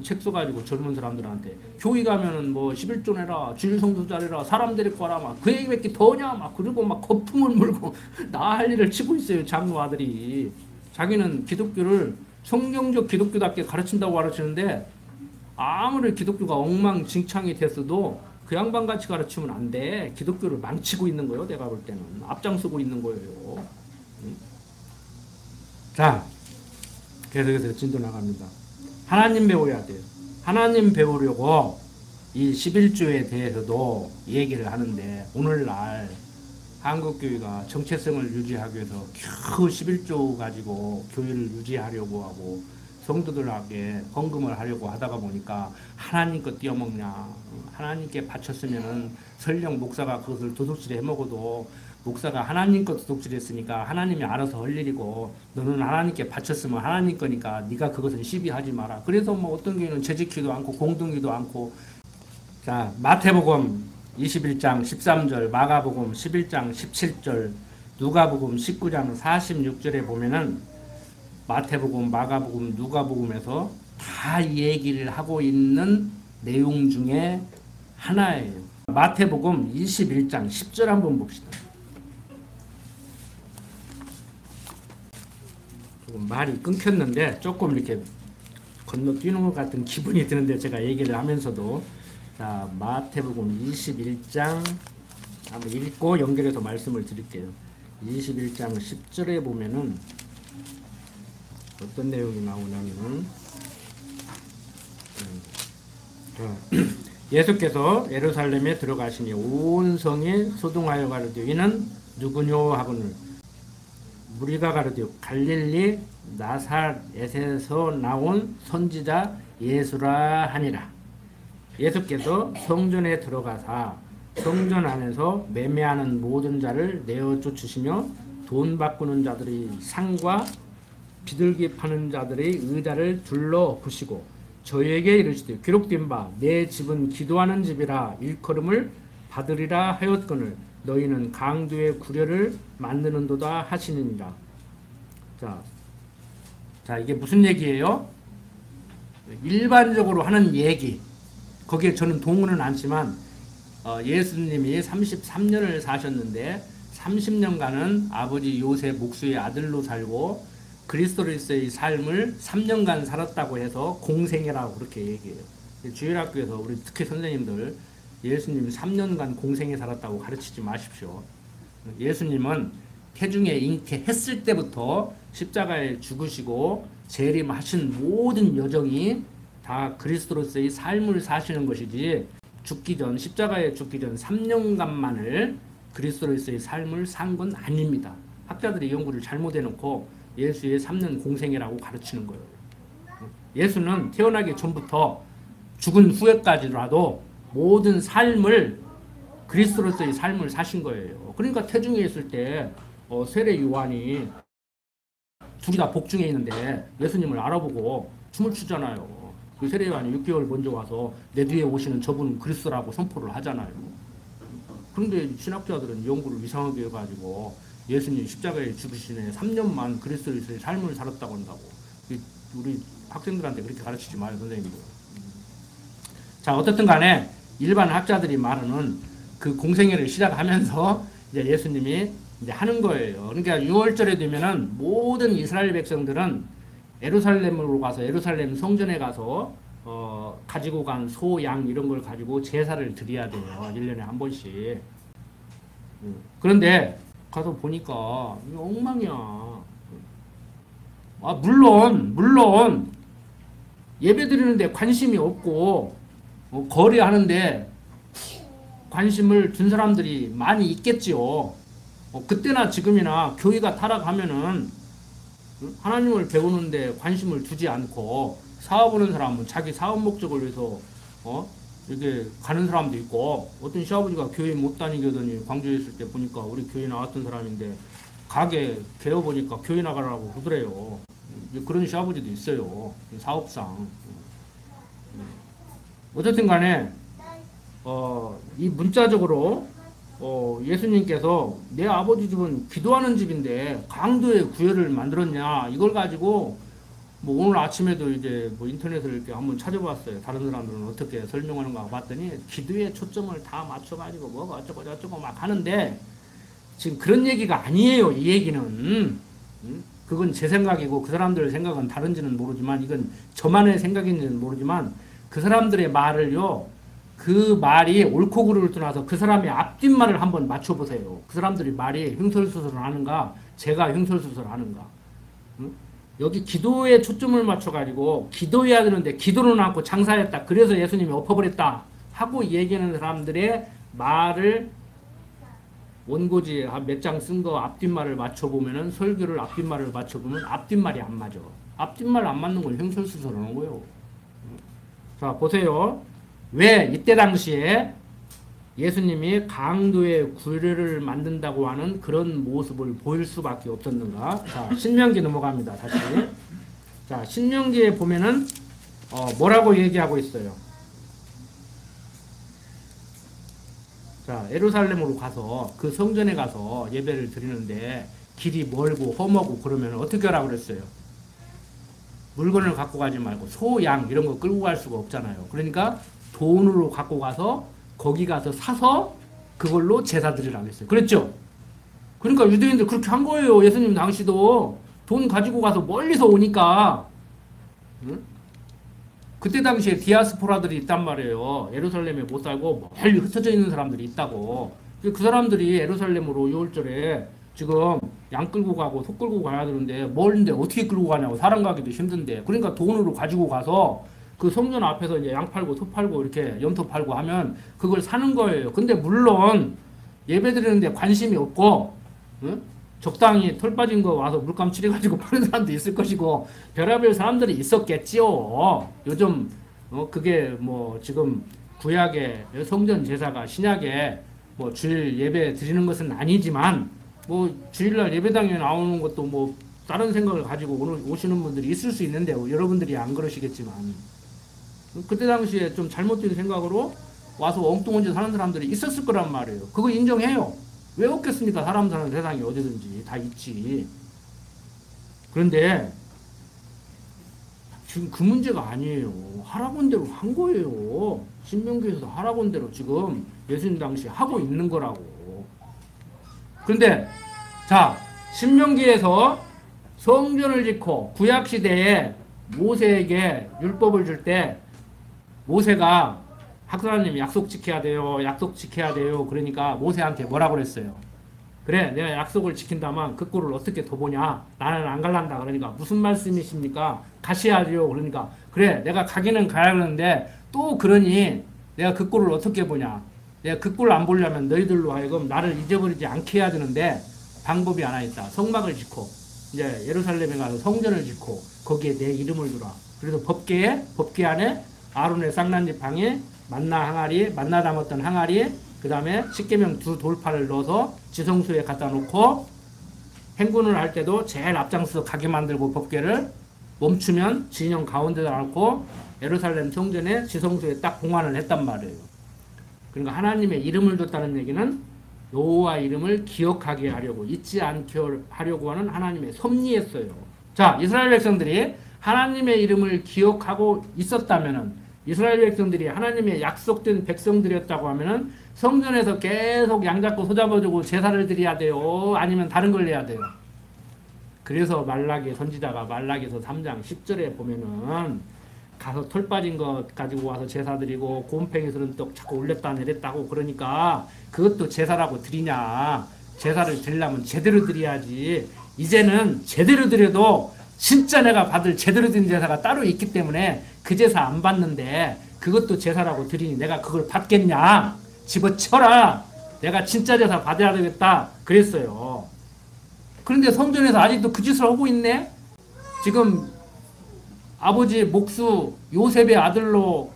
Speaker 1: 책 써가지고 젊은 사람들한테 교회 가면은 뭐 11조 내라, 주일성도 잘해라, 사람 데리고 와라, 막 그 얘기밖에 더냐, 막 그리고 막 거품을 물고 나 할 일을 치고 있어요. 장로 아들이. 자기는 기독교를 성경적 기독교답게 가르친다고 가르치는데 아무리 기독교가 엉망진창이 됐어도 그 양반 같이 가르치면 안 돼. 기독교를 망치고 있는 거예요. 내가 볼 때는 앞장서고 있는 거예요. 자, 계속해서 진도 나갑니다. 하나님 배워야 돼요. 하나님 배우려고 이 11조에 대해서도 얘기를 하는데 오늘날 한국교회가 정체성을 유지하기 위해서 겨우 11조 가지고 교회를 유지하려고 하고 성도들에게 헌금을 하려고 하다가 보니까 하나님 것 띄어먹냐. 하나님께 바쳤으면은 설령 목사가 그것을 도둑질해 해먹어도 목사가 하나님 것 도둑질했으니까 하나님이 알아서 할 일이고 너는 하나님께 바쳤으면 하나님 거니까 네가 그것은 시비하지 마라. 그래서 뭐 어떤 교회는 재직기도 않고 공동기도 않고. 자, 마태복음 21장 13절, 마가복음 11장 17절, 누가복음 19장 46절에 보면은 마태복음, 마가복음, 누가복음에서 다 얘기를 하고 있는 내용 중에 하나예요. 마태복음 21장 10절 한번 봅시다. 조금 말이 끊겼는데 조금 이렇게 건너뛰는 것 같은 기분이 드는데 제가 얘기를 하면서도, 자, 마태복음 21장 한번 읽고 연결해서 말씀을 드릴게요. 21장 10절에 보면은 어떤 내용이 나오냐면은 예수께서 예루살렘에 들어가시니 온 성이 소동하여 가로되 이는 누구뇨 하거늘 무리가 가로되 갈릴리 나사렛에서 나온 선지자 예수라 하니라. 예수께서 성전에 들어가사 성전 안에서 매매하는 모든 자를 내어 쫓으시며 돈 바꾸는 자들이 상과 비둘기 파는 자들의 의자를 둘러 부시고 저에게 이르시되 기록된 바 내 집은 기도하는 집이라 일컬음을 받으리라 하였거늘 너희는 강도의 구려를 만드는도다 하시느니라. 자 이게 무슨 얘기예요? 일반적으로 하는 얘기. 거기에 저는 동의는 않지만 예수님이 33년을 사셨는데 30년간은 아버지 요셉 목수의 아들로 살고 그리스도로서의 삶을 3년간 살았다고 해서 공생애라고 그렇게 얘기해요. 주일학교에서 우리 특히 선생님들 예수님이 3년간 공생애 살았다고 가르치지 마십시오. 예수님은 태중에 잉태했을 때부터 십자가에 죽으시고 재림하신 모든 여정이 다 그리스도로서의 삶을 사시는 것이지 죽기 전 십자가에 죽기 전 3년간만을 그리스도로서의 삶을 산 건 아닙니다. 학자들이 연구를 잘못해놓고 예수의 3년 공생애라고 가르치는 거예요. 예수는 태어나기 전부터 죽은 후에까지라도 모든 삶을 그리스도로서의 삶을 사신 거예요. 그러니까 태중에 있을 때 세례 요한이 둘이 다 복중에 있는데 예수님을 알아보고 춤을 추잖아요. 그 세례 요한이 6개월 먼저 와서 내 뒤에 오시는 저분은 그리스도라고 선포를 하잖아요. 그런데 신학자들은 연구를 이상하게 해가지고 예수님 십자가에 죽으시네 3년만 그리스도의 삶을 살았다고 한다고. 우리 학생들한테 그렇게 가르치지 마요, 선생님들. 자, 어떻든 간에 일반 학자들이 말하는 그 공생애를 시작하면서 이제 예수님이 이제 하는 거예요. 그러니까 6월절에 되면은 모든 이스라엘 백성들은 예루살렘으로 가서 예루살렘 성전에 가서 가지고 간 소, 양 이런 걸 가지고 제사를 드려야 돼요. 1년에 한 번씩. 그런데 가서 보니까 엉망이야. 물론 예배 드리는데 관심이 없고 거래하는데 관심을 둔 사람들이 많이 있겠지요. 그때나 지금이나 교회가 타락하면은 하나님을 배우는데 관심을 두지 않고 사업하는 사람은 자기 사업 목적을 위해서 이렇게 가는 사람도 있고, 어떤 시아버지가 교회 못 다니게 하더니 광주에 있을 때 보니까 우리 교회 나왔던 사람인데 가게 개어보니까 교회 나가라고 그러더래요. 그런 시아버지도 있어요. 사업상. 어쨌든 간에 이 문자적으로 예수님께서 내 아버지 집은 기도하는 집인데 강도의 구애를 만들었냐, 이걸 가지고 뭐 오늘 아침에도 이제 뭐 인터넷을 이렇게 한번 찾아봤어요. 다른 사람들은 어떻게 설명하는가 봤더니 기도에 초점을 다 맞춰가지고 뭐가 어쩌고 저쩌고 막 하는데, 지금 그런 얘기가 아니에요. 이 얘기는 그건 제 생각이고 그 사람들 생각은 다른지는 모르지만, 이건 저만의 생각인지는 모르지만 그 사람들의 말을요, 그 말이 옳고 그르를 떠나서 그 사람의 앞뒷말을 한번 맞춰보세요. 그 사람들이 말이 횡설수설을 하는가, 제가 횡설수설을 하는가. 여기 기도에 초점을 맞춰가지고 기도해야 되는데 기도는 않고 장사했다, 그래서 예수님이 엎어버렸다 하고 얘기하는 사람들의 말을 원고지 몇 장 쓴 거 앞뒷말을 맞춰보면은, 설교를 앞뒷말을 맞춰보면 앞뒷말이 안 맞아. 앞뒷말 안 맞는 걸 횡설수설 하는 거예요. 자, 보세요. 왜 이때 당시에 예수님이 강도의 구례를 만든다고 하는 그런 모습을 보일 수밖에 없었는가? 자, 신명기 넘어갑니다. 다시. 자, 신명기에 보면은 뭐라고 얘기하고 있어요? 자, 예루살렘으로 가서 그 성전에 가서 예배를 드리는데 길이 멀고 험하고 그러면 어떻게 하라고 그랬어요? 물건을 갖고 가지 말고 소, 양 이런 거 끌고 갈 수가 없잖아요. 그러니까 돈으로 갖고 가서 거기 가서 사서 그걸로 제사 드리라고 했어요. 그랬죠? 그러니까 유대인들 그렇게 한 거예요. 예수님 당시도 돈 가지고 가서 멀리서 오니까. 응? 그때 당시에 디아스포라들이 있단 말이에요. 예루살렘에 못 살고 멀리 흩어져 있는 사람들이 있다고. 그 사람들이 예루살렘으로 6월절에 지금 양 끌고 가고 소 끌고 가야 되는데 멀는데 어떻게 끌고 가냐고, 사람 가기도 힘든데. 그러니까 돈으로 가지고 가서 그 성전 앞에서 이제 양 팔고 소 팔고 이렇게 염소 팔고 하면 그걸 사는 거예요. 근데 물론 예배 드리는데 관심이 없고, 응? 적당히 털 빠진 거 와서 물감 칠해가지고 파는 사람도 있을 것이고 별의별 사람들이 있었겠지요. 요즘 그게 뭐 지금 구약의 성전 제사가 신약에 뭐 주일 예배 드리는 것은 아니지만 뭐 주일날 예배당에 나오는 것도 뭐 다른 생각을 가지고 오시는 분들이 있을 수 있는데 여러분들이 안 그러시겠지만 그때 당시에 좀 잘못된 생각으로 와서 엉뚱한 짓 하는 사람들이 있었을 거란 말이에요. 그거 인정해요. 왜 없겠습니까? 사람 사는 세상이 어디든지 다 있지. 그런데 지금 그 문제가 아니에요. 하라고 한 대로 한 거예요. 신명기에서도 하라고 한 대로 지금 예수님 당시 하고 있는 거라고. 그런데 자, 신명기에서 성전을 짓고 구약시대에 모세에게 율법을 줄 때 모세가 하나님 약속 지켜야 돼요. 약속 지켜야 돼요. 그러니까 모세한테 뭐라고 그랬어요? 그래, 내가 약속을 지킨다면 그 꼴을 어떻게 더 보냐? 나는 안 갈란다. 그러니까 무슨 말씀이십니까? 가셔야죠. 그러니까 그래, 내가 가기는 가야 하는데 또 그러니 내가 그 꼴을 어떻게 보냐? 내가 그 꼴을 안 보려면 너희들로 하여금 나를 잊어버리지 않게 해야 되는데 방법이 하나 있다. 성막을 짓고 이제 예루살렘에 가서 성전을 짓고 거기에 내 이름을 두라. 그래서 법궤 안에 아론의 쌍난지팡이, 만나 항아리, 만나 담았던 항아리, 그 다음에 십계명 2돌판을 넣어서 지성소에 갖다 놓고 행군을 할 때도 제일 앞장서 가게 만들고 법궤를 멈추면 진영 가운데다 놓고 예루살렘 성전에 지성소에 딱 봉안을 했단 말이에요. 그러니까 하나님의 이름을 뒀다는 얘기는 여호와 이름을 기억하게 하려고, 잊지 않게 하려고 하는 하나님의 섭리였어요. 자, 이스라엘 백성들이 하나님의 이름을 기억하고 있었다면은, 이스라엘 백성들이 하나님의 약속된 백성들이었다고 하면은 성전에서 계속 양잡고 소잡아주고 제사를 드려야 돼요? 아니면 다른 걸 해야 돼요? 그래서 말라기 선지자가 말라기서 3장 10절에 보면은 가서 털 빠진 것 가지고 와서 제사 드리고 곰팽이 스런 떡 자꾸 올렸다 내렸다고 그러니까 그것도 제사라고 드리냐? 제사를 드리려면 제대로 드려야지. 이제는 제대로 드려도 진짜 내가 받을 제대로 된 제사가 따로 있기 때문에 그 제사 안 받는데 그것도 제사라고 드리니 내가 그걸 받겠냐? 집어쳐라. 내가 진짜 제사 받아야 되겠다. 그랬어요. 그런데 성전에서 아직도 그 짓을 하고 있네? 지금 아버지 목수 요셉의 아들로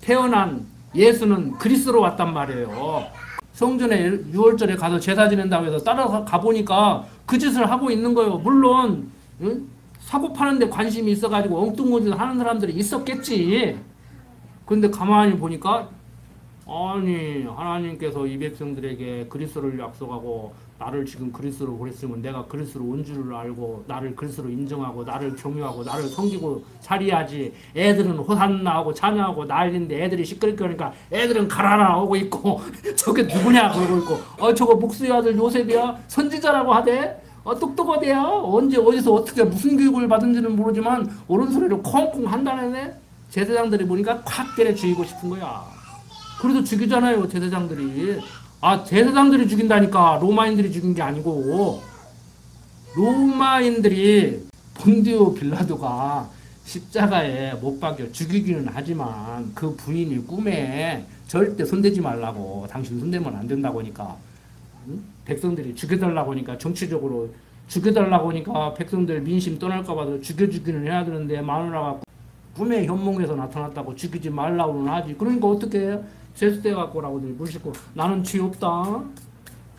Speaker 1: 태어난 예수는 그리스로 왔단 말이에요. 성전에 6월절에 가서 제사 지낸다고 해서 따라서 가보니까 그 짓을 하고 있는 거예요. 물론 사고 파는데 관심이 있어가지고 엉뚱한 짓을 하는 사람들이 있었겠지. 근데 가만히 보니까 아니 하나님께서 이 백성들에게 그리스도를 약속하고 나를 지금 그리스도로 보냈으면 내가 그리스도로 온 줄을 알고 나를 그리스도로 인정하고 나를 경유하고 나를 섬기고 살아야지. 애들은 호산나 하고 찬양하고 난리인데 애들이 시끄럽게 하니까 애들은 가라라 하고 있고 저게 누구냐 그러고 있고 저거 목수의 아들 요셉이야? 선지자라고 하대? 똑똑하대요. 언제 어디서 어떻게 무슨 교육을 받은지는 모르지만 옳은 소리를 콩콩 한다네. 제사장들이 보니까 콱 때려 죽이고 싶은 거야. 그래도 죽이잖아요, 제사장들이. 제사장들이 죽인다니까. 로마인들이 죽인 게 아니고 로마인들이 본디오 빌라도가 십자가에 못 박여 죽이기는 하지만 그 부인이 꿈에 절대 손대지 말라고, 당신 손대면 안 된다고 하니까 백성들이 죽여달라고 하니까, 정치적으로 죽여달라고 하니까 백성들 민심 떠날까 봐서 죽여주기는 해야 되는데 마누라가 꿈에 현몽에서 나타났다고 죽이지 말라고는 하지. 그러니까 어떻게 해? 세수대 갖고라고 무시고 나는 죄 없다.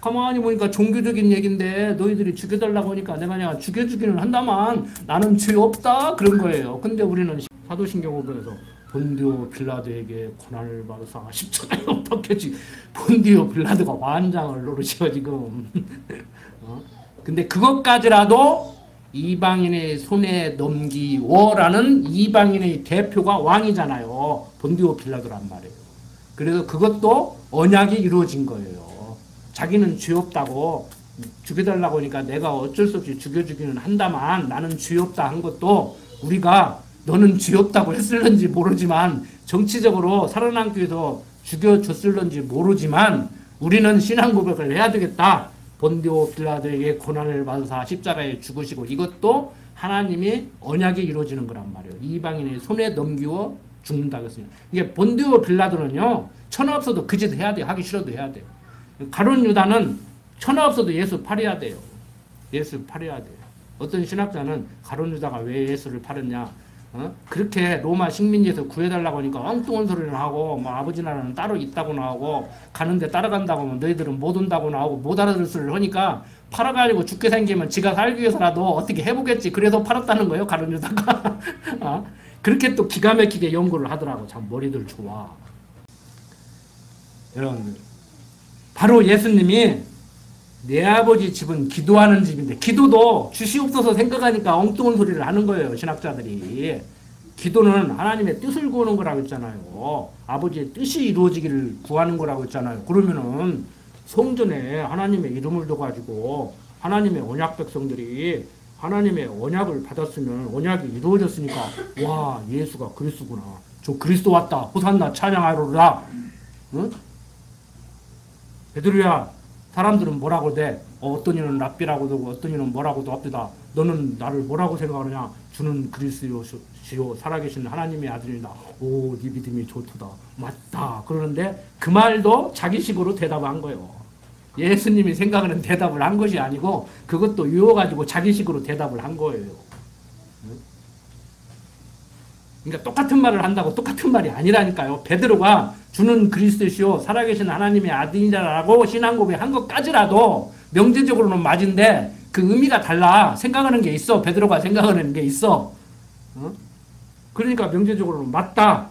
Speaker 1: 가만히 보니까 종교적인 얘기인데 너희들이 죽여달라고 하니까 내가 죽여주기는 한다만 나는 죄 없다 그런 거예요. 근데 우리는 사도신경호에서 본디오 빌라도에게 고난을 받아서 십자가에 못 박혀지. 본디오 빌라도가 완장을 노릇이요 지금. 근데 그것까지라도 이방인의 손에 넘기워라는 이방인의 대표가 왕이잖아요. 본디오 빌라도란 말이에요. 그래서 그것도 언약이 이루어진 거예요. 자기는 죄 없다고 죽여달라고 하니까 내가 어쩔 수 없이 죽여주기는 한다만 나는 죄 없다 한 것도 우리가 너는 죄 없다고 했을런지 모르지만 정치적으로 살아남기 위해서 죽여줬을런지 모르지만 우리는 신앙 고백을 해야 되겠다. 본디오 빌라도에게 고난을 받으사 십자가에 죽으시고 이것도 하나님이 언약이 이루어지는 거란 말이에요. 이방인의 손에 넘기워 죽는다 그랬습니다. 이게 본디오 빌라도는요 천하 없어도 그 짓 해야 돼요. 하기 싫어도 해야 돼요. 가룟 유다는 천하 없어도 예수 팔아야 돼요. 예수 팔아야 돼요. 어떤 신학자는 가룟 유다가 왜 예수를 팔았냐? 그렇게 로마 식민지에서 구해달라고 하니까 엉뚱한 소리를 하고 뭐 아버지 나라는 따로 있다고 나오고 가는데 따라간다고 하면 너희들은 못 온다고 나오고 못 알아들을 소리를 하니까 팔아가지고 죽게 생기면 지가 살기 위해서라도 어떻게 해보겠지. 그래서 팔았다는 거예요. 가르쳐다가. 그렇게 또 기가 막히게 연구를 하더라고. 참 머리들 좋아. 여러분들 바로 예수님이 내 아버지 집은 기도하는 집인데 기도도 주시옵소서 생각하니까 엉뚱한 소리를 하는 거예요. 신학자들이. 기도는 하나님의 뜻을 구하는 거라고 했잖아요. 아버지의 뜻이 이루어지기를 구하는 거라고 했잖아요. 그러면은 성전에 하나님의 이름을 둬가지고 하나님의 언약 백성들이 하나님의 언약을 받았으면 언약이 이루어졌으니까 와 예수가 그리스도구나. 저 그리스도 왔다. 호산나 찬양하로라. 응? 베드로야 사람들은 뭐라고 돼? 어떤 이는 랍비라고 하고 어떤 이는 뭐라고도 합니다. 너는 나를 뭐라고 생각하느냐? 주는 그리스도시요 살아계신 하나님의 아들이다. 오, 네 믿음이 좋도다. 맞다. 그러는데 그 말도 자기식으로 대답한 거예요. 예수님이 생각하는 대답을 한 것이 아니고 그것도 이어가지고 자기식으로 대답을 한 거예요. 그러니까 똑같은 말을 한다고 똑같은 말이 아니라니까요. 베드로가 주는 그리스도시요 살아계신 하나님의 아들이라고 신앙 고백한 것까지라도 명제적으로는 맞은데 그 의미가 달라. 생각하는 게 있어. 베드로가 생각하는 게 있어. 그러니까 명제적으로는 맞다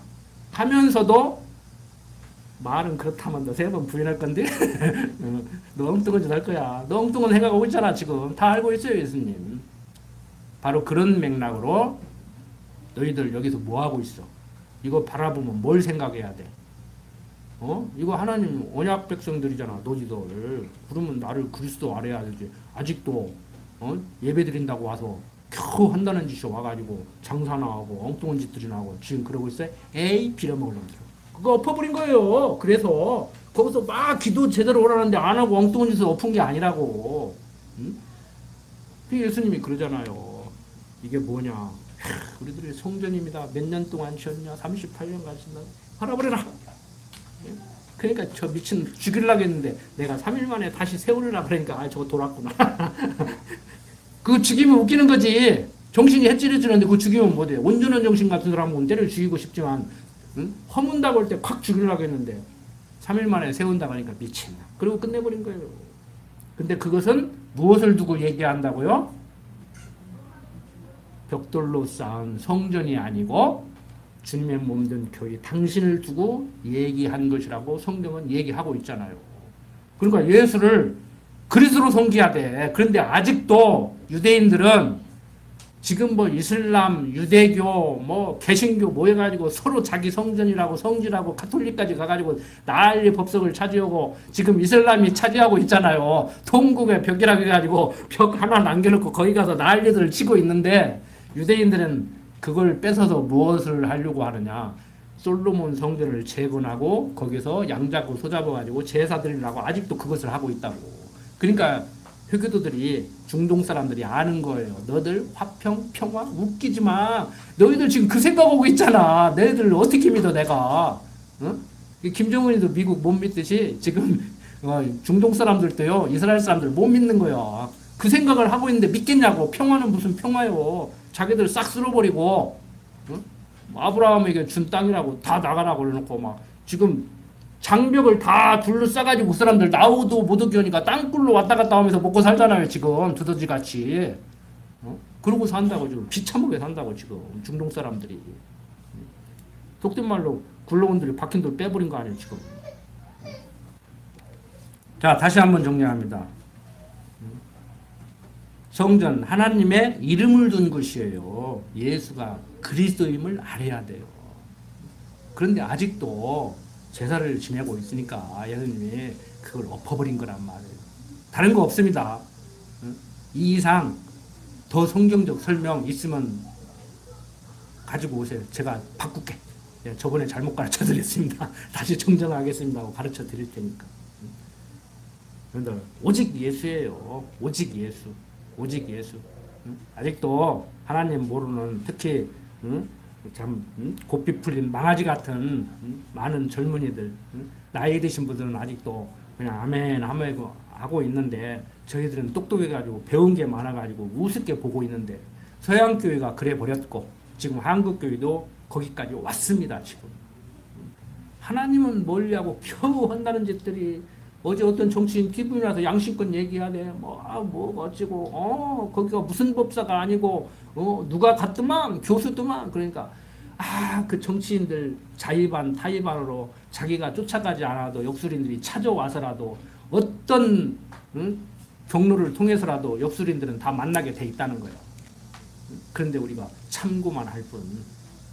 Speaker 1: 하면서도 말은 그렇다면 너 3번 부인할 건데 너 엉뚱한 짓 할 거야. 너 엉뚱한 생각하고 있잖아. 지금 다 알고 있어요. 예수님. 바로 그런 맥락으로 너희들 여기서 뭐 하고 있어? 이거 바라보면 뭘 생각해야 돼? 이거 하나님 언약 백성들이잖아. 너희들. 그러면 나를 그리스도 알아야 되지. 아직도 예배 드린다고 와서 겨우 한다는 짓이 와가지고 장사나 하고 엉뚱한 짓들이나 하고 지금 그러고 있어요. 에이 빌어먹을 놈들. 그거 엎어버린 거예요. 그래서 거기서 막 기도 제대로 오라는데 안 하고 엉뚱한 짓을 엎은 게 아니라고. 응? 예수님이 그러잖아요. 이게 뭐냐. 우리들의 성전입니다. 몇 년 동안 쉬었냐? 38년 가신다. 팔아버려라. 그러니까 저 미친 죽이려고 했는데 내가 3일 만에 다시 세우려고 그러니까 아 저거 돌았구나. 그거 죽이면 웃기는 거지. 정신이 해찌려지는데 그거 죽이면 뭐돼. 온전한 정신 같은 사람은 때려 죽이고 싶지만 응? 허문다고 할 때 콱 죽이려고 했는데 3일 만에 세운다고 하니까 미친다. 그리고 끝내버린 거예요. 근데 그것은 무엇을 두고 얘기한다고요? 벽돌로 쌓은 성전이 아니고 주님의 몸된 교회 당신을 두고 얘기한 것이라고 성경은 얘기하고 있잖아요. 그러니까 예수를 그리스도로 섬겨야 돼. 그런데 아직도 유대인들은 지금 뭐 이슬람, 유대교, 뭐 개신교 모여가지고 서로 자기 성전이라고 성지라고 가톨릭까지 가가지고 난리 법석을 차지하고 지금 이슬람이 차지하고 있잖아요. 동국의 벽이라고 해가지고 벽 하나 남겨놓고 거기 가서 난리들을 치고 있는데 유대인들은 그걸 뺏어서 무엇을 하려고 하느냐. 솔로몬 성전을 재건하고 거기서 양 잡고 소 잡아가지고 제사 드리려고 아직도 그것을 하고 있다고. 그러니까 회교도들이 중동 사람들이 아는 거예요. 너들 화평, 평화 웃기지 마. 너희들 지금 그 생각하고 있잖아. 너희들 어떻게 믿어 내가. 어? 김정은이도 미국 못 믿듯이 지금 중동 사람들도요. 이스라엘 사람들 못 믿는 거야. 그 생각을 하고 있는데 믿겠냐고. 평화는 무슨 평화요. 자기들 싹 쓸어버리고 아브라함에게 준 땅이라고 다 나가라고 그러놓고 막 지금 장벽을 다 둘러싸가지고 그 사람들 나오도 못 오게 하니까 땅굴로 왔다 갔다 하면서 먹고 살잖아요. 지금 두더지같이. 그러고 산다고 지금 비참하게 산다고 지금 중동 사람들이. 속된 말로 굴러온들이 박힌 돌 빼버린 거 아니에요 지금. 자 다시 한번 정리합니다. 성전 하나님의 이름을 둔 것이에요. 예수가 그리스도임을 알아야 돼요. 그런데 아직도 제사를 지내고 있으니까 예수님이 그걸 엎어버린 거란 말이에요. 다른 거 없습니다. 이 이상 더 성경적 설명 있으면 가지고 오세요. 제가 바꿀게. 저번에 잘못 가르쳐 드렸습니다. 다시 정정하겠습니다 하고 가르쳐 드릴 테니까. 그런데 오직 예수예요. 오직 예수. 오직 예수. 아직도 하나님 모르는 특히 참 고삐 풀린 망아지 같은 많은 젊은이들 나이 드신 분들은 아직도 그냥 아멘 하고 있는데 저희들은 똑똑해가지고 배운 게 많아가지고 우습게 보고 있는데 서양교회가 그래 버렸고 지금 한국교회도 거기까지 왔습니다. 지금 하나님은 멀리하고 겨우 한다는 짓들이 어제 어떤 정치인 TV에 나서 양심껏 얘기하네. 뭐 어찌고 거기가 무슨 법사가 아니고 누가 갔더만 교수더만. 그러니까 그 정치인들 자의반 타의반으로 자기가 쫓아가지 않아도 역술인들이 찾아와서라도 어떤 경로를 통해서라도 역술인들은 다 만나게 돼 있다는 거예요. 그런데 우리가 참고만 할 뿐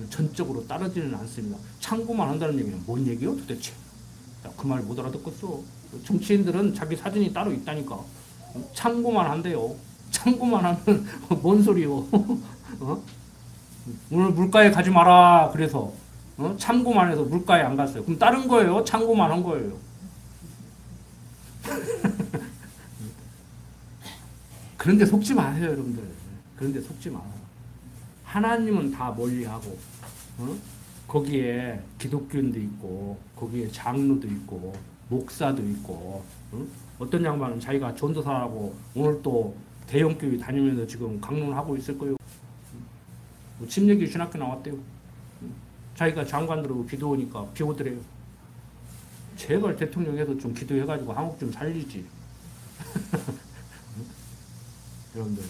Speaker 1: 전적으로 따르지는 않습니다. 참고만 한다는 얘기는 뭔 얘기요 도대체? 그 말 못 알아듣겠어. 정치인들은 자기 사진이 따로 있다니까. 참고만 한대요. 참고만 하면 뭔 소리요? 오늘 물가에 가지 마라. 그래서 참고만 해서 물가에 안 갔어요. 그럼 다른 거예요? 참고만 한 거예요. 그런데 속지 마세요, 여러분들. 그런데 속지 마. 하나님은 다 멀리하고 거기에 기독교인도 있고 거기에 장로도 있고 목사도 있고 어떤 양반은 자기가 전도사라고 오늘 또 대형교회 다니면서 지금 강론하고 있을 거예요. 침례교 신학교 나왔대요. 자기가 장관들하고 기도하니까 비오더래요. 제발 대통령에서 좀 기도해가지고 한국 좀 살리지. 여러분들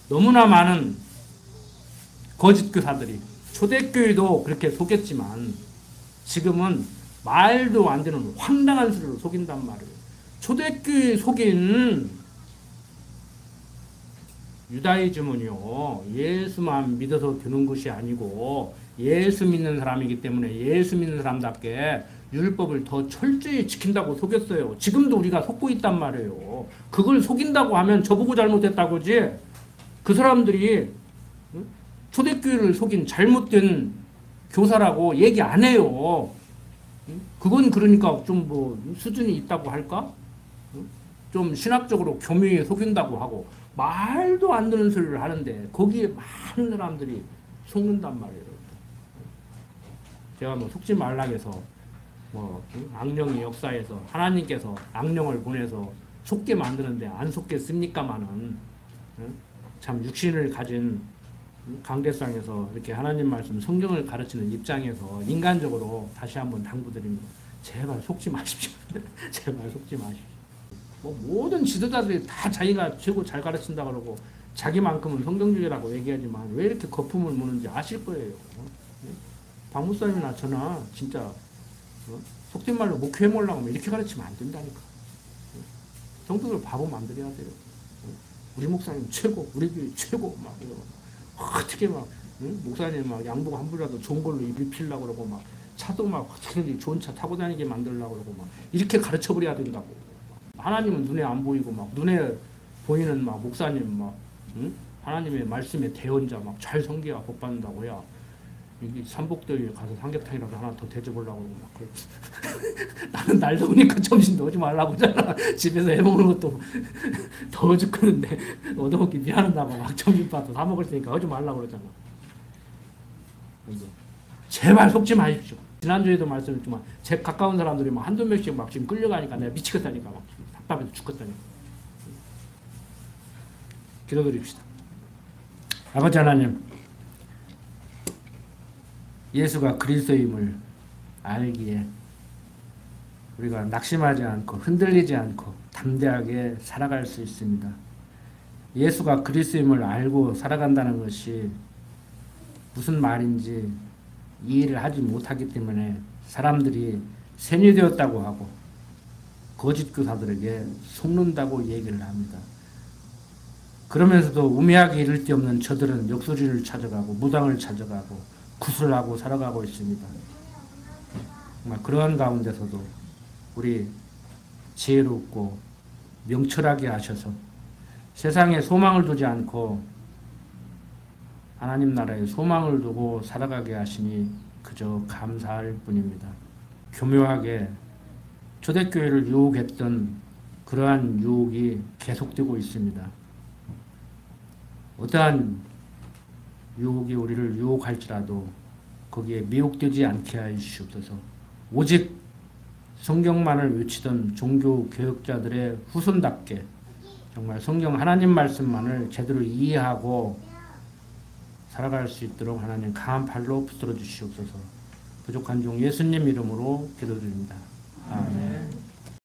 Speaker 1: 너무나 많은 거짓 교사들이 초대교회도 그렇게 속였지만 지금은 말도 안 되는 황당한 소리로 속인단 말이에요. 초대교회 속인 유다이즘은요, 예수만 믿어서 되는 것이 아니고 예수 믿는 사람이기 때문에 예수 믿는 사람답게 율법을 더 철저히 지킨다고 속였어요. 지금도 우리가 속고 있단 말이에요. 그걸 속인다고 하면 저보고 잘못했다고지. 그 사람들이 초대교회를 속인 잘못된 교사라고 얘기 안 해요. 그건 그러니까 좀 뭐 수준이 있다고 할까? 좀 신학적으로 교묘히 속인다고 하고 말도 안 되는 소리를 하는데 거기에 많은 사람들이 속는단 말이에요. 제가 뭐 속지 말라 해서 뭐 악령의 역사에서 하나님께서 악령을 보내서 속게 만드는데 안 속겠습니까마는 참 육신을 가진 강대상에서 이렇게 하나님 말씀 성경을 가르치는 입장에서 인간적으로 다시 한번 당부드립니다. 제발 속지 마십시오. 제발 속지 마십시오. 뭐 모든 지도자들이 다 자기가 최고 잘 가르친다 그러고 자기만큼은 성경주의라고 얘기하지만 왜 이렇게 거품을 무는지 아실 거예요. 박목사님이나 저나 진짜 속된 말로 목회해 보려고 하면 이렇게 가르치면 안 된다니까. 성도들 바보 만들어야 돼요. 우리 목사님 최고, 우리 교회 최고 막 이러고 어떻게 막 목사님 막 양복 한 벌이라도 좋은 걸로 입히려고 그러고 막 차도 막 어떻게 좋은 차 타고 다니게 만들려고 그러고 막 이렇게 가르쳐 버려야 된다고. 하나님은 눈에 안 보이고 막 눈에 보이는 막 목사님 막 하나님의 말씀의 대언자 막 잘 섬겨야 복 받는다고 해야 여기 삼복도에 가서 삼계탕이라도 하나 더 대접하려고 그러고 막 그래. 나는 날 더우니까 점심 넣지 말라고 하잖아. 집에서 해먹는 것도 더워 죽겠는데 얻어먹기 미안하다고 막 점심밥도 사 먹을 테니까 하지 말라고 그러잖아. 제발 속지 마십시오. 지난주에도 말씀했지만 제 가까운 사람들이 막 한두 명씩 막 지금 끌려가니까 내가 미치겠다니까 막 답답해서 죽겠다니까. 기도드립시다. 아버지 하나님, 예수가 그리스도임을 알기에 우리가 낙심하지 않고 흔들리지 않고 담대하게 살아갈 수 있습니다. 예수가 그리스도임을 알고 살아간다는 것이 무슨 말인지 이해를 하지 못하기 때문에 사람들이 세뇌되었다고 하고 거짓 교사들에게 속는다고 얘기를 합니다. 그러면서도 우매하게 이를 데 없는 저들은 역소리를 찾아가고 무당을 찾아가고 구슬하고 살아가고 있습니다. 정말 그러한 가운데서도 우리 지혜롭고 명철하게 하셔서 세상에 소망을 두지 않고 하나님 나라에 소망을 두고 살아가게 하시니 그저 감사할 뿐입니다. 교묘하게 초대교회를 유혹했던 그러한 유혹이 계속되고 있습니다. 어떠한 유혹이 우리를 유혹할지라도 거기에 미혹되지 않게 하시옵소서. 오직 성경만을 외치던 종교 개혁자들의 후손답게 정말 성경 하나님 말씀만을 제대로 이해하고 살아갈 수 있도록 하나님 강한 팔로 붙들어 주시옵소서. 부족한 종 예수님 이름으로 기도드립니다. 아멘.